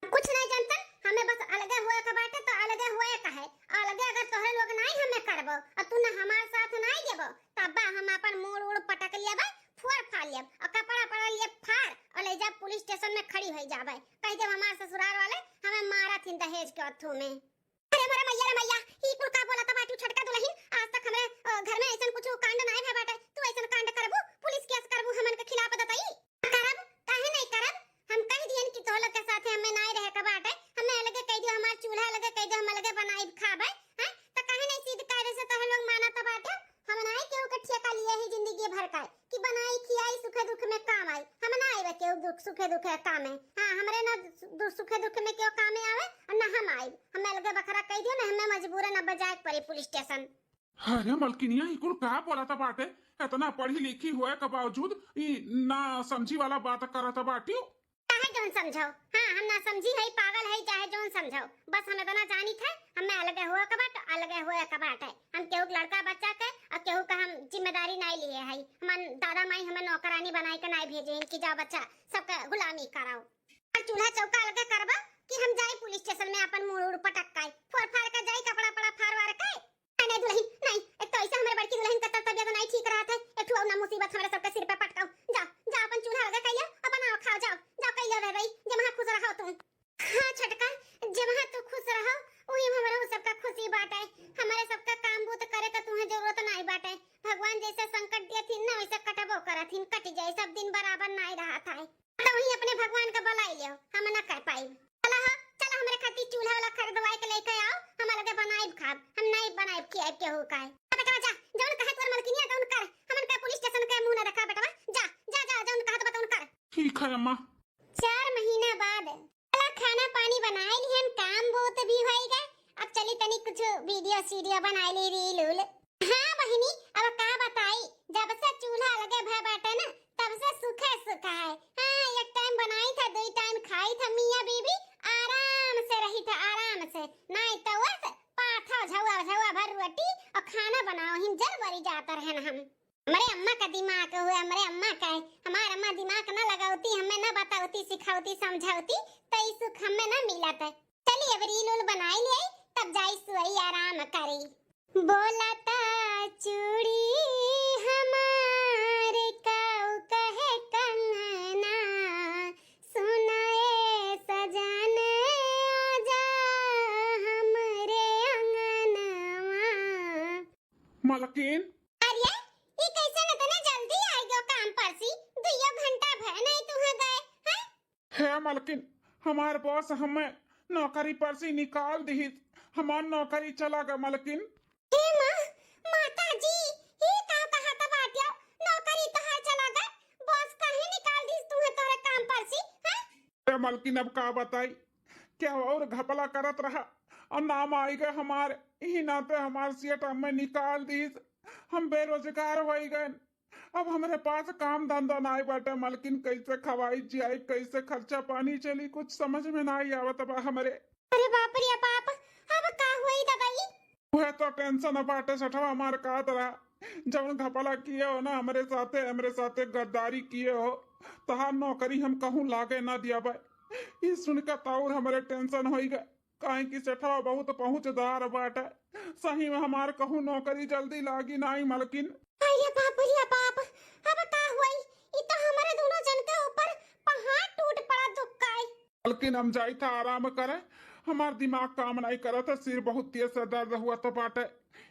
कुछ नहीं जानता हमें बस अलगे हुए का बाटे तो अलगे हुए का है अलगे अगर तोहरे लोग नहीं हमें करबो और तू ना हमारे साथ नहीं देबो तब हम अपन मूड़ उड़ पटक लेबे फोड़ फाड़ लेब और कपड़ा पड़ा लिए फाड़ और ले जा पुलिस स्टेशन में खड़ी हो जाबे कह देब हमारे ससुराल वाले हमें मारा थी दहेज के अथू में अरे मोरे मैया ई कुल का बोला था बाटू छटका दुल्हन आज तक हमरे घर में ऐसा कुछ कांड नहीं है बाटे तू ऐसा कांड करबू पुलिस केस करबू हमन के खिलाफ बताई करब काहे नहीं करब हम कह दियन कि तोहला के साथ हमें नहीं रहे का बाटे हमें अलगे कह दियो हमार चूल्हा अलगे कह दियो हम अलगे बनाई खाबे हैं तो काहे नहीं सीध कायदे से तोह लोग माना तो बाटे हम नहीं केहू के ठेका लिए ही जिंदगी भर का कि बनाई खियाई सुखे दुख में काम आई हम ना आइबे केहू दुख सुखे दुख काम में हां हमरे ना सुखे दुख में केहू काम में आवे और ना हम आइब हम अलगे बखरा कह दियो ना हमें मजबूरन अब जाए पड़ी पुलिस स्टेशन अरे मलकिनिया ई कुल का बोला था बाटे इतना पढ़ी लिखी हुए के बावजूद ई ना समझी वाला बात करत बाटी चाहे जोन समझो हां हम ना समझी है पागल है चाहे जोन समझो बस हमें तो ना जानी था हमें अलगे हुए का बात अलगे हुए का बात है हम केहू लड़का बच्चा के और केहू का हम जिम्मेदारी नहीं लिए है हमन दादा माई हमें नौकरानी बनाई के नहीं भेजे कि जा बच्चा सबका गुलामी कराओ और चूल्हा चौका अलगे करबा कि हम जाए पुलिस स्टेशन में अपन मुंह उड़ पटक के फोड़ फाड़ के जाए कपड़ा पड़ा फाड़वार के नहीं दुल्हन नहीं एक तो ऐसा हमारे बड़की दुल्हन का तबीयत नहीं ठीक रहा था एक ठो ना मुसीबत हमारे सबके सिर पे पटकाओ जा जा अपन चूल्हा लगा कइया अब बनाओ खाओ जाओ जाओ कइया रे भाई जब वहां खुश रहो तुम हां छटका जब वहां तू खुश रहो वही हमारा सबका खुशी बात है हम लियो, हम ना कर पाई। चला हमरे खातिर चूल्हा वाला खरीदवाए के लेके आओ, हम लगे बनाइब खाब, हम नहीं बनाइब खियाइब के हो काए। बेटा जा, जौन कहे तोर मलकिनिया तौन कर, हमन के पुलिस स्टेशन के मुंह ना देखा बेटा, जा जा जा जौन कहत बतौन कर। ठीक है अम्मा। 4 महीना बाद चला खाना पानी बनाए लिहन, काम बहुत भी होएगा। अब चली तनी कुछ वीडियो बनाए ली रील उल। हाँ बहिनी, अब का बताई, जब से चूल्हा लगे भय बाटे ना तब से सुखे सुखा है। हाँ, एक टाइम बनाई था, 2 टाइम खाई था, मियां बीबी आराम से रही था, आराम से। नहीं तो बस पाथा झवा भर रोटी और खाना बनाओ हिम जरवरी जाता रहन हम। हमारे अम्मा का दिमाग हुआ, हमारे अम्मा का है, हमारे अम्मा दिमाग ना लगावती, हमें ना बतावती, सिखावती, समझावती, तो ई सुख हमें ना मिला था। चलिए अब रील उल बनाई ले, तब जाई सोई आराम करी। बोलता चूड़ी हमारे काऊ कहे कंगना, सुनाए सजन आजा हमरे अंगनवा। मलकिन अरे ये कैसे न तने जल्दी आई गयो काम पर सी, 2 घंटा भय नहीं तुहा गए हैं। है मलकिन, हमारे बॉस हमें नौकरी पर से निकाल दी, हमार नौकरी चला गया मलकिन। हे माँ, माता जी, ये का कहा था बाटिया, नौकरी तहां चला गए, बॉस काहे निकाल दी तुम्हें तोरे काम पर सी, हैं? मलकिन अब का बताई, क्या और घपला करत रहा और नाम आई गए हमारे, यही नाते हमारे सीट हमें निकाल दी, हम बेरोजगार हो गए। अब हमारे पास काम धंधा नहीं बाटे मलकिन, कैसे खवाई जाए, कैसे खर्चा पानी चली, कुछ समझ में नहीं आवत बा हमारे। अरे बाप रे बाप, अब का होई दवाई? वह तो टेंशन बाटे सठवा हमारे का तरह, जब घपला किए हो ना हमरे साथे गद्दारी किए हो, तहार नौकरी हम कहूँ लागे ना दिया भाई। ये सुनकर ताउर हमारे टेंशन हो गए, काहे कि सेठवा बहुत पहुंचदार बाटे, सही में हमार कहूँ नौकरी जल्दी लागी नहीं मलकिन। अरे बाप रे बाप, अब का होई? ई तो हमारे दोनों जन के ऊपर पहाड़ टूट पड़ा दुख का है। मलकिन हम जाई था आराम करे, हमार दिमाग काम नहीं करा था, सिर बहुत तेज से दर्द हुआ तो बाटे,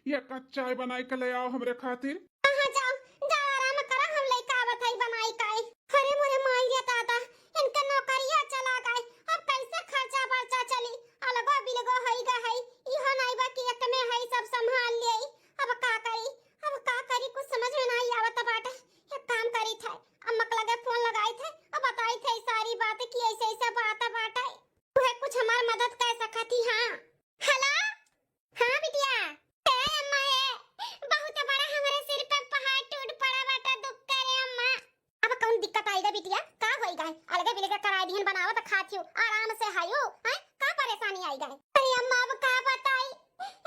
ये कच्चा चाय बनाई के ले आओ हमरे खातिर। कहां जाओ, जा आराम करा, हम लइका आवत हई बनाई काई। अरे मोरे माई रे दादा, इनका नौकरिया चला गए, अब कैसे खर्चा बर्चा चली, अलगो बिलगो हई गा हई, इहो नहीं बा कि एक में हई सब संभाल लेई। अब का करी कुछ समझ में नहीं आवत बाटे। एक काम करी थे, अम्मा के लगे फोन लगाई थे और बताई थे सारी बातें कि ऐसे ऐसे बात बाटे, तू कुछ हमार मदद कर सकती। हां हेलो, हां बिटिया, ए अम्मा ए बहुत बड़ा हमारे सिर पे पहाड़ टूट पड़ा बाटे, दुख करे अम्मा। अब कौन दिक्कत आई रे बिटिया, का होई गए? अलगे बिलगे कराई दिहन बनाओ त खाथियो, आराम से हायो, हैं का परेशानी आई गए? अरे अम्मा अब का बताई,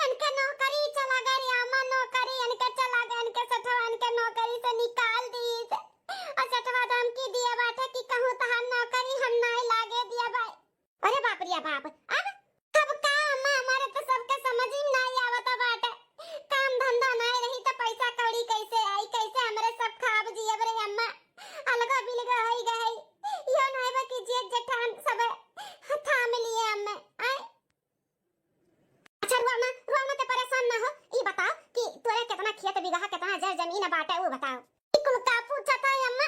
इनके नौकरी चला गई, अम्मा नौकरी इनके चला गए, इनके सठवा इनके नौकरी से निकाल दी, और सठवा धमकी दिया बाटे कि कहूं तहार नौकरी हम नहीं लागे दिया भाई। अरे बाप रे बाप, अब का अम्मा, हमारे तो सबके समझ ही नहीं आवत बाटे, काम धंधा नहीं रही तो पैसा कौड़ी कैसे आई, कैसे हमरे सब खाब जियब रे अम्मा, अलगा बिलगा हई गई, यो नहीं बा कि जेठ जेठान सब थाम लिए अम्मा। आई अच्छा रुआ ते परेशान ना हो, ई बताओ कि तोरे कितना खेत बिगहा कितना जर जमीन बाटे वो बताओ। ई कुल का पूछा था अम्मा,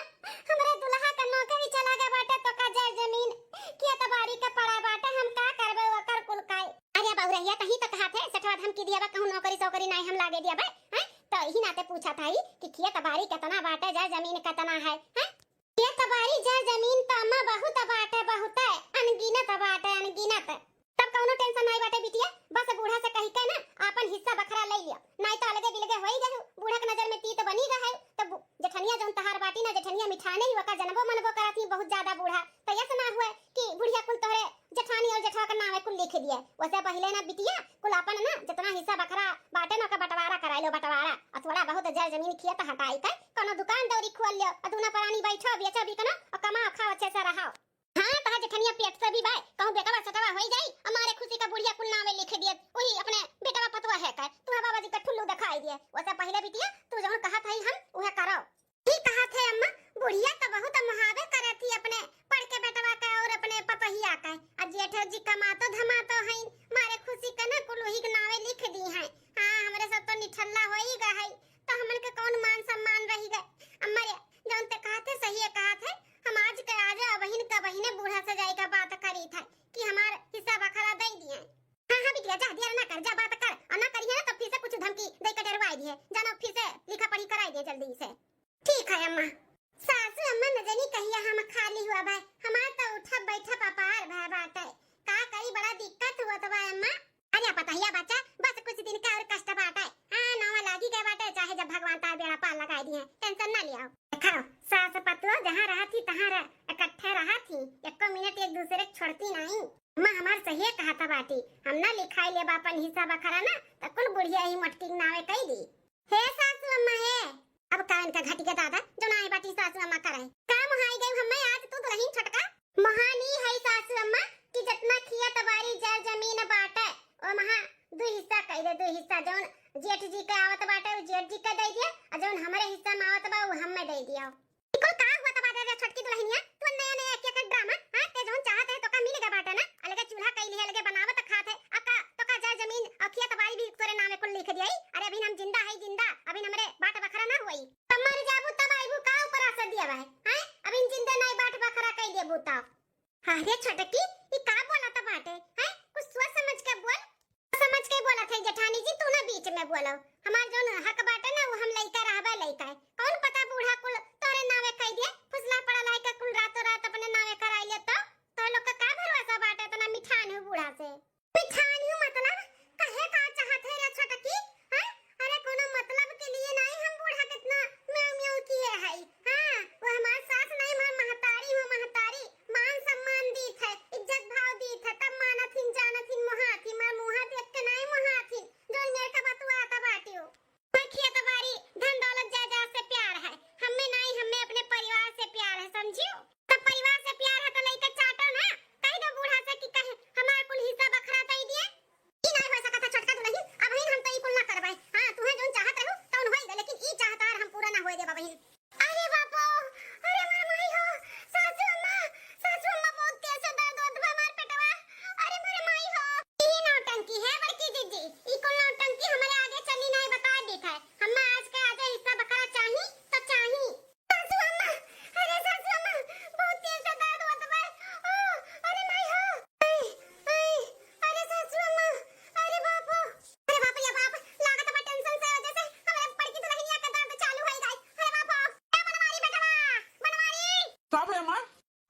हमरे दुल्हा का नौकरी चला गया बाटे तो का जर जमीन खेत बाड़ी का पड़ा बाटे, हम का करबे ओकर कुल काई। अरे बहुरैया कहीं तो कहा थे सठवा धमकी दिया बा कहूं नौकरी सौकरी नहीं हम लागे दिया बे, हैं तो ही नाते पूछा था ही कि खेत बाड़ी कितना बाटे, जर जमीन कितना है, हैं खेत बाड़ी जर जमीन तो अम्मा बहुत बाटे, बहुत अनगिनत बाटे, अनगिनत। तब कौनो टेंशन नहीं बाटे बिटिया, बस बूढ़ा से कही के ना अपन हिस्सा बखरा ले लियो, नहीं तो अलगे बिलगे होई गए, बूढ़ा के नजर में तीत बनी गए, तब जेठनिया जोन तहार बाटी ना जेठनिया मिठाने ही वका जनबो मनबो कराती बहुत ज्यादा बूढ़ा, तो ऐसा ना हुए कि बुढ़िया कुल तोरे जेठानी और जेठवा का नाम कुल लिख दिए, वैसे पहले ना बिटिया कुल अपन ना जितना हिस्सा बखरा बाटे ना का बंटवारा करा लो, बंटवारा और थोड़ा बहुत जर जमीन खेत हटाई के कोनो दुकान दौरी खोल लियो, अदुना परानी बैठो बेचो भी कनो और कमाओ खाओ अच्छे से रहो। हां तहा जेठनिया पेट से भी बाय कहूं बेटवा सटवा होई जाई, हमारे खुशी का बुढ़िया कुल नामे लिख दिए, वही अपने बेटवा पतवा है कर तू बाबा जी का ठुल्लू दिखाई दिए, वैसे पहले बिटिया तू जो कहा था हम उहे करो। ठीक कहा थे अम्मा, बुढ़िया तो बहुत महावे करती अपने पढ़ के बेटवा का और अपने पतहिया का, और जेठ जी कमातो धमातो है, मारे खुशी का ना कुल वही के नामे लिख दी है। हां हमरे सब तो निठल्ला होई गए है, तो हमन के कौन मान सम्मान रही गए। अम्मा रे जोन ते कहा थे सही कहा थे, हम आज के आज बहिन का बहिने बूढ़ा से से जाएगा बात करी था कि हमार हिस्सा बखरा दे दिए। हां हां बिटिया जा दिया ना कर, जा बात कर, और ना करिए ना तो फिर से कुछ धमकी दे के डरवाई दिए, जानो फिर से लिखा पढ़ी कराई दे जल्दी से। ठीक है अम्मा। सासू अम्मा न जानी कहिया हम खाली हुआ भाई, हमार तो उठा बैठा पपार भाई बाटे, का करी बड़ा दिक्कत हुआ तो भाई अम्मा। अरे बताइए बच्चा, बस कुछ दिन का और कष्ट बाटे, हां नवा लागी गए बाटे, चाहे जब भगवान तार बेड़ा पार लगा दिए, टेंशन ना लियो। देखो सास पतलो जहां रहा थी तहां इकट्ठे रहा थी, एको मिनट एक दूसरे को छोड़ती नहीं। मां हमार सही कहा था बाटी, हम ना लिखाई ले बापन हिस्सा बखरा ना तो कुल बुढ़िया ही मटकी नावे कही दी। हे सासू अम्मा है, अब कान का घटी के दादा जो ना बाटी सासू अम्मा करे का मुहाई गई हमें आज तू दुल्हन छटका महानी है सासू अम्मा कि जितना खिया तबारी जर जमीन बाटे ओ महा दो हिस्सा कह दे, दो हिस्सा जौन जेठ जी के आवत बाटे वो जेठ जी के दे दिया, और जौन हमरे हिस्सा में आवत बा वो हमें दे दिया। इको का हुआ तबा रे छोटकी दुल्हनिया, तू नया नया एक एक ड्रामा हां ते जौन चाहत है तो का मिलेगा बाटे ना, अलगे चूल्हा कई लिए अलगे बनावत खात है, अका तो का जर जमीन अखिया तबारी भी तोरे नामे को लिख दिया। अरे अभी हम जिंदा है जिंदा, अभी हमरे बाट बखरा ना होई, तमर जाबू तब आइबू का ऊपर असर दिया भाई हैं, अभी जिंदा नहीं बाट बखरा कई देबू ता। अरे छोटकी ई का बोला त बाटे हैं, कुछ सोच समझ के बोल, समझ के बोला थे जेठानी जी, तू ना बीच में बोलो, हमार जोन हक बाटे ना वो हम लइका रहबे लइका है, कौन पता बूढ़ा कुल तोरे नावे कह दिए, फुसला पड़ा लाई के कुल रातों रात अपने नावे कराई ले तो लोग का भरोसा बाटे तना मिठान हूं बूढ़ा से। मिठान हूं मतलब कहे का चाहत है रे छोटकी हैं, अरे कोनो मतलब के लिए नहीं हम बूढ़ा कितना म्याऊ म्याऊ किए है, हां वो हमार सास नहीं हमार महतारी हो, महतारी मान सम्मान दी थे, इज्जत भाव दी थे, तब मानथिन जानथिन मोहाथी मार मुहा देख के नहीं मोहाथी जो मेरे का बतुआ आता बाटियो। मैं खेत बाड़ी धन दौलत जायदाद से प्यार है, हमें नहीं, हमें अपने परिवार से प्यार है, समझियो। तब परिवार से प्यार है तो लइका चाटो ना, कह दो बूढ़ा से कि कहे हमार कुल हिस्सा बखरा दे दिए, ई नहीं हो सकता छोटका दुल्हन, अब हम तो ई कुल ना करबै, हां तू है जोन चाहत रहू तौन होई दे, लेकिन ई चाहत आर हम पूरा ना होए दे बहिन। अरे बापो, अरे मार माई हो, सासू अम्मा बहुत तेज से दर्द होत बा मार पेटवा, अरे मार माई हो, ई नौटंकी है बड़की दीदी, ई कुल नौटंकी हमारे आगे चली नहीं बता दी है, हमें आज के आज हिस्सा बखरा चाही तो चाही। सासू अम्मा, अरे सासू अम्मा बहुत तेज से दर्द होत बा, ओ अरे माई हो, अरे सासू अम्मा, अरे बापो, अरे बाप या बाप, लागत बा टेंशन से वजह से हमारे बड़की दुल्हनिया का दर्द चालू हो गई, अरे बापो ए बनवारी बेटवा बनवारी साहब है अम्मा,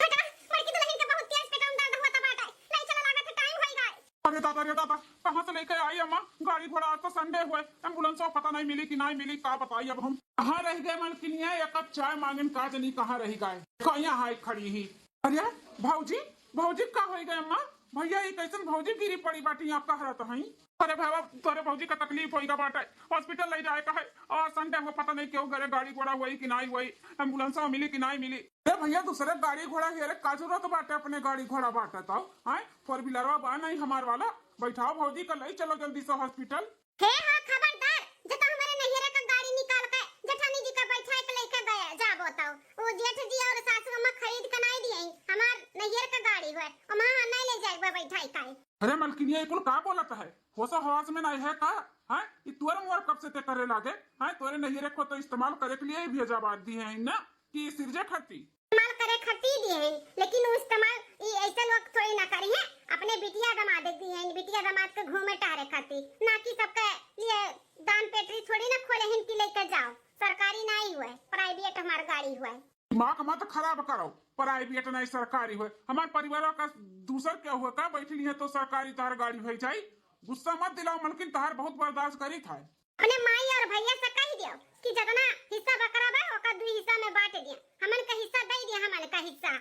बेटवा बड़की दुल्हन के बहुत तेज पेट में दर्द होता बाटे, नहीं चला लागत है टाइम हो गई। अरे दादा कहाँ से लेकर आई अम्मा, गाड़ी घोड़ा आज तो संडे हुए, एम्बुलेंस को पता नहीं मिली कि नहीं मिली, का बताइए अब हम कहाँ रह गए मलकिनिया, एक कप चाय मांगन का जनी कहाँ रह गए, कहीं हाई खड़ी ही। अरे भौजी भौजी का हो गए अम्मा, भैया ये कैसन भौजी गिरी पड़ी बाटी यहाँ कह रहा है। अरे भाई तोरे भौजी का तकलीफ होगा बाटे, हॉस्पिटल ले जाए का है, और संडे हो पता नहीं क्यों घरे गाड़ी घोड़ा हुई कि नहीं हुई, एम्बुलेंस मिली कि नहीं मिली। अरे भैया दूसरे गाड़ी घोड़ा हेरे का जरूरत बाटे, अपने गाड़ी घोड़ा बाटे तो है, फोर व्हीलरवा बा नहीं हमार वाला, बैठाओ भौजी का ले चलो जल्दी से हॉस्पिटल। हे हां खबरदार, जता हमारे नैहरे का गाड़ी निकाल के जेठानी जी का बैठा के लेके गया, जा बताओ वो जेठ जी और सासू अम्मा खरीद के नहीं दिए, हमार नैहर का गाड़ी है और वहां नहीं ले जाएगा बैठाई का। अरे मलकिनिया ये कुल का बोलत है, होसा हवास में नहीं है का है, ये तोरे मोर कब से ते करे लागे है, तोरे नैहरे को तो इस्तेमाल करे के लिए ही भेजा बात दी है ना कि सिरजे खती इस्तेमाल करे खती दी है, लेकिन वो इस्तेमाल ऐसे लोग थोड़ी ना करी है, अपने बिटिया दामाद दी है, बिटिया दामाद के घूमे टारे खाती, ना कि सबके लिए दान पेटरी थोड़ी ना खोले हैं कि लेकर जाओ, सरकारी नहीं हुए प्राइवेट हमार गाड़ी हुए। दिमाग मत खराब करो, प्राइवेट नहीं सरकारी हुए, हमारे परिवार का दूसर क्या हुआ का बैठली है तो सरकारी तार गाड़ी हो जाए, गुस्सा मत दिलाओ मलकिन, तार बहुत बर्दाश्त करी था। अपने माई और भैया से कह दियो कि जितना हिस्सा बकरा बा ओका दो हिस्सा में बांट दिया, हमन का हिस्सा दे दिया, हमन का हिस्सा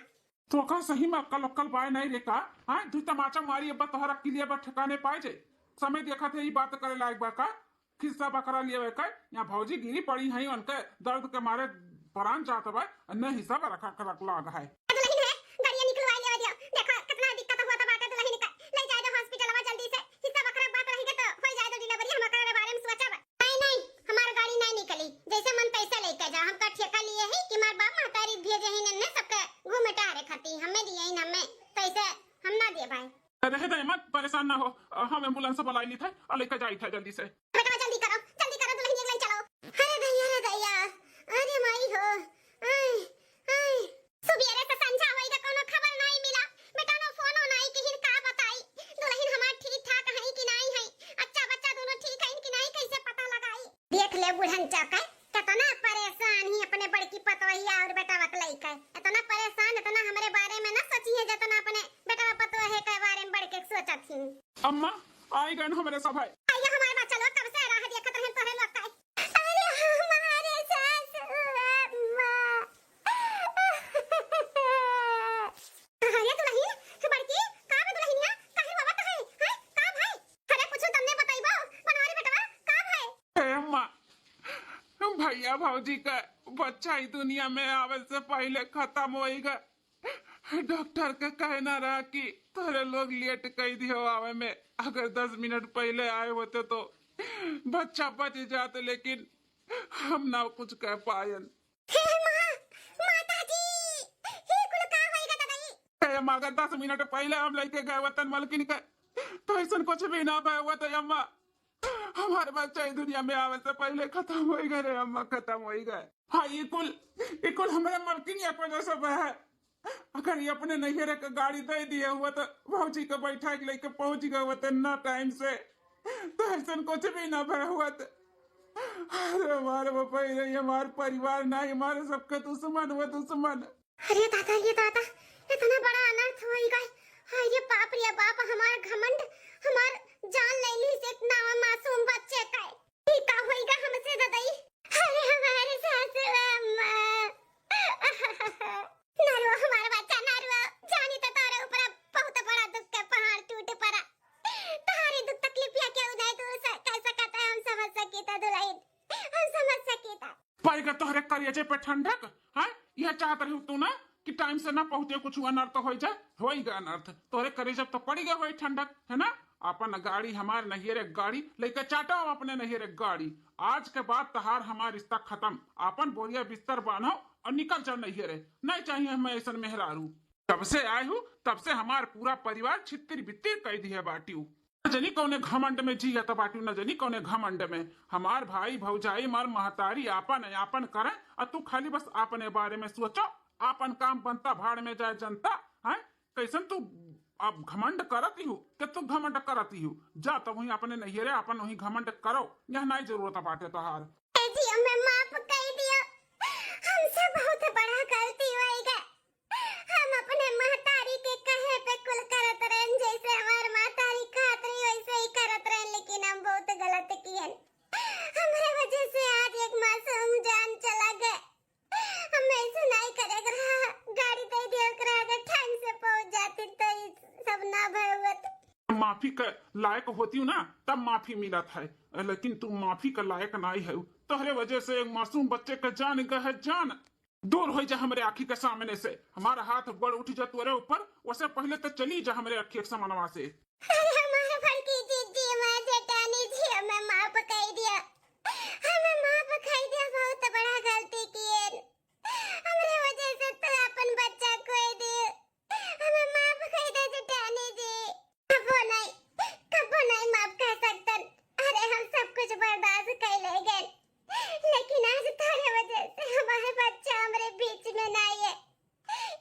तो का सही में अक्कल अक्कल बाय नहीं रे का, हां तू तमाचा मारी अब तोहरा के लिए बा ठिकाने पाए जे, समय देखा थे ये बात करे लायक बा का, हिस्सा बकरा लिए का, यहाँ भौजी गिरी पड़ी है, उनके दर्द के मारे प्राण जात बा, न हिस्सा बा रखा कर लाग है। दुल्हन है गाड़ियां निकलवा ले दियो, देखो कितना दिक्कत हुआ था बाटे दुल्हन का, ले जाए दो हॉस्पिटल में जल्दी से, हिस्सा बकरा बात रहेगा तो हो जाए दो डिलीवरी, हम के बारे में सोचा बा। नहीं हमार गाड़ी नहीं निकली, जैसे मन पैसा लेके जा, हम का ठेका लिए है कि मार बाप महतारी भेजे ही ने सबके घूमे टारे खाती, हमें दिए ही हमें पैसे हम ना दे भाई। रहे दे मत परेशान ना हो, हम एम्बुलेंस बुलाई ली थे और लेकर जाई थे जल्दी से। बेटा जल्दी करो दुल्हन एक लाइन चलाओ। अरे दैया अरे माई हो, सुबेरे से संझा होई का कोनो खबर नहीं मिला, ले बुढ़न चौका कितना परेशान ही अपने बड़की पतोहिया और बेटा वकलई का इतना परेशान इतना हमारे बारे में ना सोची है जितना अपने बेटा पतोहे के बारे में बढ़ के सोचत ही। अम्मा आई गए हमारे सब है। आइए हमारे बच्चा लोग कब से राह देखत रहन तोहे लोग का। अरे हमारे सास अम्मा अरे दुल्हन बड़की का बे दुल्हनिया काहे बाबा काहे है का भाई अरे कुछ तुमने बताइबो बनवारी बेटवा का भाई। अम्मा भैया भौजी का बच्चा ही दुनिया में आवे से पहले खत्म होएगा। डॉक्टर का कहना रहा कि तोरे लोग लेट कह दियो आवे में, अगर 10 मिनट पहले आए होते तो बच्चा बच जाते, लेकिन हम ना कुछ कह पायन। अगर 10 मिनट पहले हम लेके गए वतन मलकिन का तो ऐसा कुछ भी ना भय हुआ तो अम्मा हमारे बच्चा दुनिया में आवे से पहले खत्म हो गए रे अम्मा, खत्म हो गए। हाँ ये कुल हमारे मलकिन या वजह से है। अगर ये अपने नैहरे का गाड़ी दे दिया हुआ तो भौजी को बैठा के लेके पहुंच गए हुआ ना टाइम से, तो ऐसा कुछ भी ना भय हुआ। अरे हमारे पहले हमारे परिवार ना हमारे सबके दुश्मन हुआ दुश्मन। अरे दादा ये दादा इतना बड़ा अनर्थ हो गया। अरे बाप रे बाप हमार घमंड हमार जान ले ली से इतना मासूम बच्चे का ठीक का होएगा हमसे दादाई। अरे हमारे सास अम्मा नारो हमारा बच्चा नारो जानी तो तारे ऊपर बहुत बड़ा दुख का पहाड़ टूट पड़ा। तारे दुख तकलीफ या क्या उदय दूर से कैसा कहता है हम समझ सके ता दुल्हन हम समझ सके ता पाएगा तोहरे करिए पे ठंडक है। यह चाहत रही तू ना कि टाइम से ना पहुंचे कुछ अनर्थ हो जाए, होएगा अनर्थ तोहरे करे जब तो पड़ी गए हो ठंडक है ना। अपन गाड़ी हमारे नहियर गाड़ी लेकर चाटो अपने नहियर गाड़ी। आज के बाद तहार हमारा रिश्ता खत्म। अपन बोरिया बिस्तर बांधो और निकल जाओ नहियर। नहीं चाहिए हमें ऐसा मेहरारू। तब से आए हूँ तब से हमारा पूरा परिवार छितिर बितिर कह दिया बाटी। न जनी कौने घमंड में जी तो बाटी, न जनी कौने घमंड में। हमार भाई भौजाई मार महतारी आपन यापन करे और तू खाली बस अपने बारे में सोचो। आपन काम बनता भाड़ में जाए जनता है। कैसन तू अब घमंड करती हूँ कि तू घमंड करती हूँ। जा तब वही अपने नैहरे अपन वही घमंड करो, यह नहीं जरूरत बाटे तोहार। जी हमें माफ कर दियो, हमसे बहुत बड़ा गलती हुई है। हम अपने महतारी के कहे पे कुल करत रहन जैसे हमार महतारी खात रही वैसे ही करत रहन, लेकिन हम बहुत गलत किए। हमारे वजह से आज एक मासूम जान चला गया। हम ऐसे नहीं करेगा। गाड़ी दे दिया करा अगर टाइम से पहुंच जाती तो सब ना भयवत। माफी का लायक होती हूँ ना तब माफी मिलत है, लेकिन तू माफी का लायक नहीं है। तोहरे वजह से एक मासूम बच्चे का जान गए जान दूर हो जा हमारे आँखी के सामने से। हमारा हाथ बढ़ उठ जा तोरे ऊपर, वैसे पहले तो चली जा हमारे आँखी के सामने से। हमारे बड़की दीदी मां जेठानी जी हमें माफ कर दिया। हमें माफ कर दिया, बहुत बड़ा गलती किए। हमारे वजह से तो अपन बच्चा खोए दिए। हमें माफ कर दे जेठानी जी। कबो नहीं माफ कर सकते। अरे हम सब कुछ बर्दाश्त कर लेंगे, लेकिन आज तुम्हारे वजह से हमारे बच्चा हमारे बीच में नहीं है।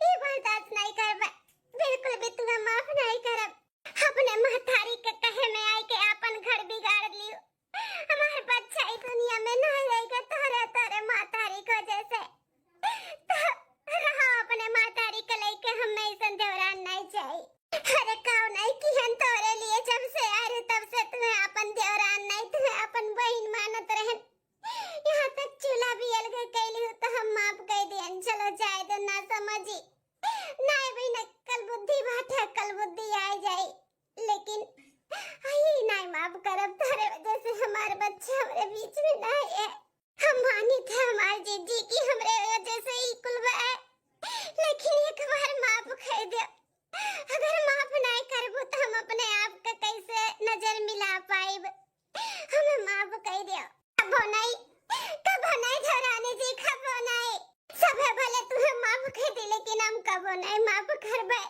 ये बर्दाश्त नहीं कर पाए, बिल्कुल भी तुम्हें माफ नहीं करब। अपने महतारी के कहे में आई के अपन घर बिगाड़ लियो। हमारे बच्चा इस दुनिया में नहीं रहेगा तोरे महतारी को जैसे। तो रहा अपने महतारी के लेके हमें ऐसा देवरान नहीं चाहिए। अरे काऊ नहीं कि हम तोरे लिए जब से आए तब से तुम्हें अपन देवरान नहीं तुम्हें अपन बहन मानत रहन। यहाँ तक चूल्हा भी अलग कैली तो हम माफ कर दियन। चलो जाए तो ना समझी नहीं भी न कल बुद्धि बात है, कल बुद्धि आ जाए, लेकिन आई नहीं माफ करब। तारे वजह से हमारे बच्चे हमारे बीच में नहीं है। हम मानी थे हमारे जीजी की हमरे वजह से ही कुल है, लेकिन एक बार माफ कर दो। अगर माफ नहीं करबो तो हम अपने आप का कैसे नजर मिला पाएब। हमें माफ कर दो। कबो नहीं धराने जी, कबो नहीं। सबे भले तुम्हें माफ कर दी, लेकिन हम कबो नहीं माफ करबे।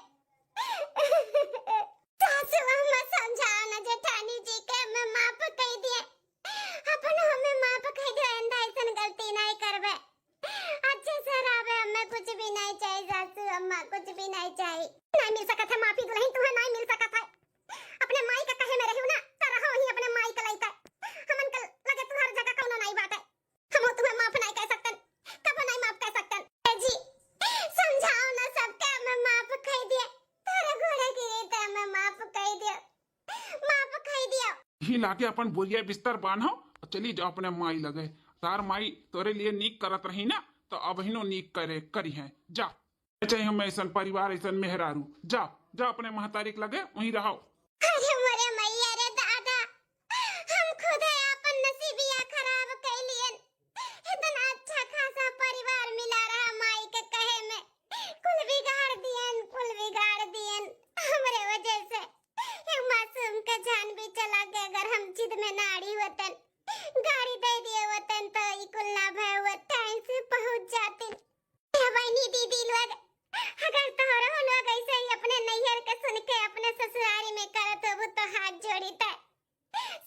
सासू हमें समझाओ ना जेठानी जी के हमें माफ कर दिए। अपन हमें माफ कर दो, ऐसा गलती नहीं करबे। अच्छे से रहबे, हमें कुछ भी नहीं चाहिए। सासू अम्मा कुछ भी नहीं चाहिए। नहीं मिल सकता है माफी दुल्हन, तुम्हें नहीं मिल सकता है। अपने माई का कहे में रहो ना तो रहो ही अपने माई का लइका। हमन के लगे तुम्हारी जगह कौनो नहीं बात है। ही लाके अपन बोरिया बिस्तर बांधो और चली जाओ अपने माई लगे। तार माई तोरे लिए नीक करत रही ना, तो अब हिनो नीक करे करी है। जा चाहे हम ऐसा परिवार ऐसा मेहरारू, जा जा अपने महतारिक लगे वहीं रहो। अरे मोरे मैया रे दादा, हम खुद है अपन नसीबिया खराब कैलियन। इतना अच्छा खासा परिवार मिला रहा माई के कहे में, कुल बिगाड़ दियन हमरे वजह से। एक मासूम का जान भी चला गया। अगर हम जिद में नाड़ी वतन गाड़ी दे दिए वतन तो ई कुल ना भय हुआ टाइम से पहुंच जाते। ये बहनी दीदी लोग, अगर तोहरा लोग ऐसे ही अपने नैहर के सुन के अपने ससुरारी में करत हो तो हाथ जोड़ी ता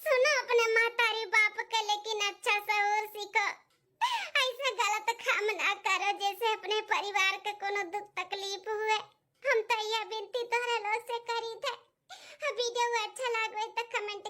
सुनो अपने मातारी बाप के, लेकिन अच्छा शऊर सीखो। ऐसे गलत काम ना करो जैसे अपने परिवार के कोनो दुख तकलीफ हुए। हम तो यह विनती तोहरा लोग से करी थे। वीडियो अच्छा लगे तो कमेंट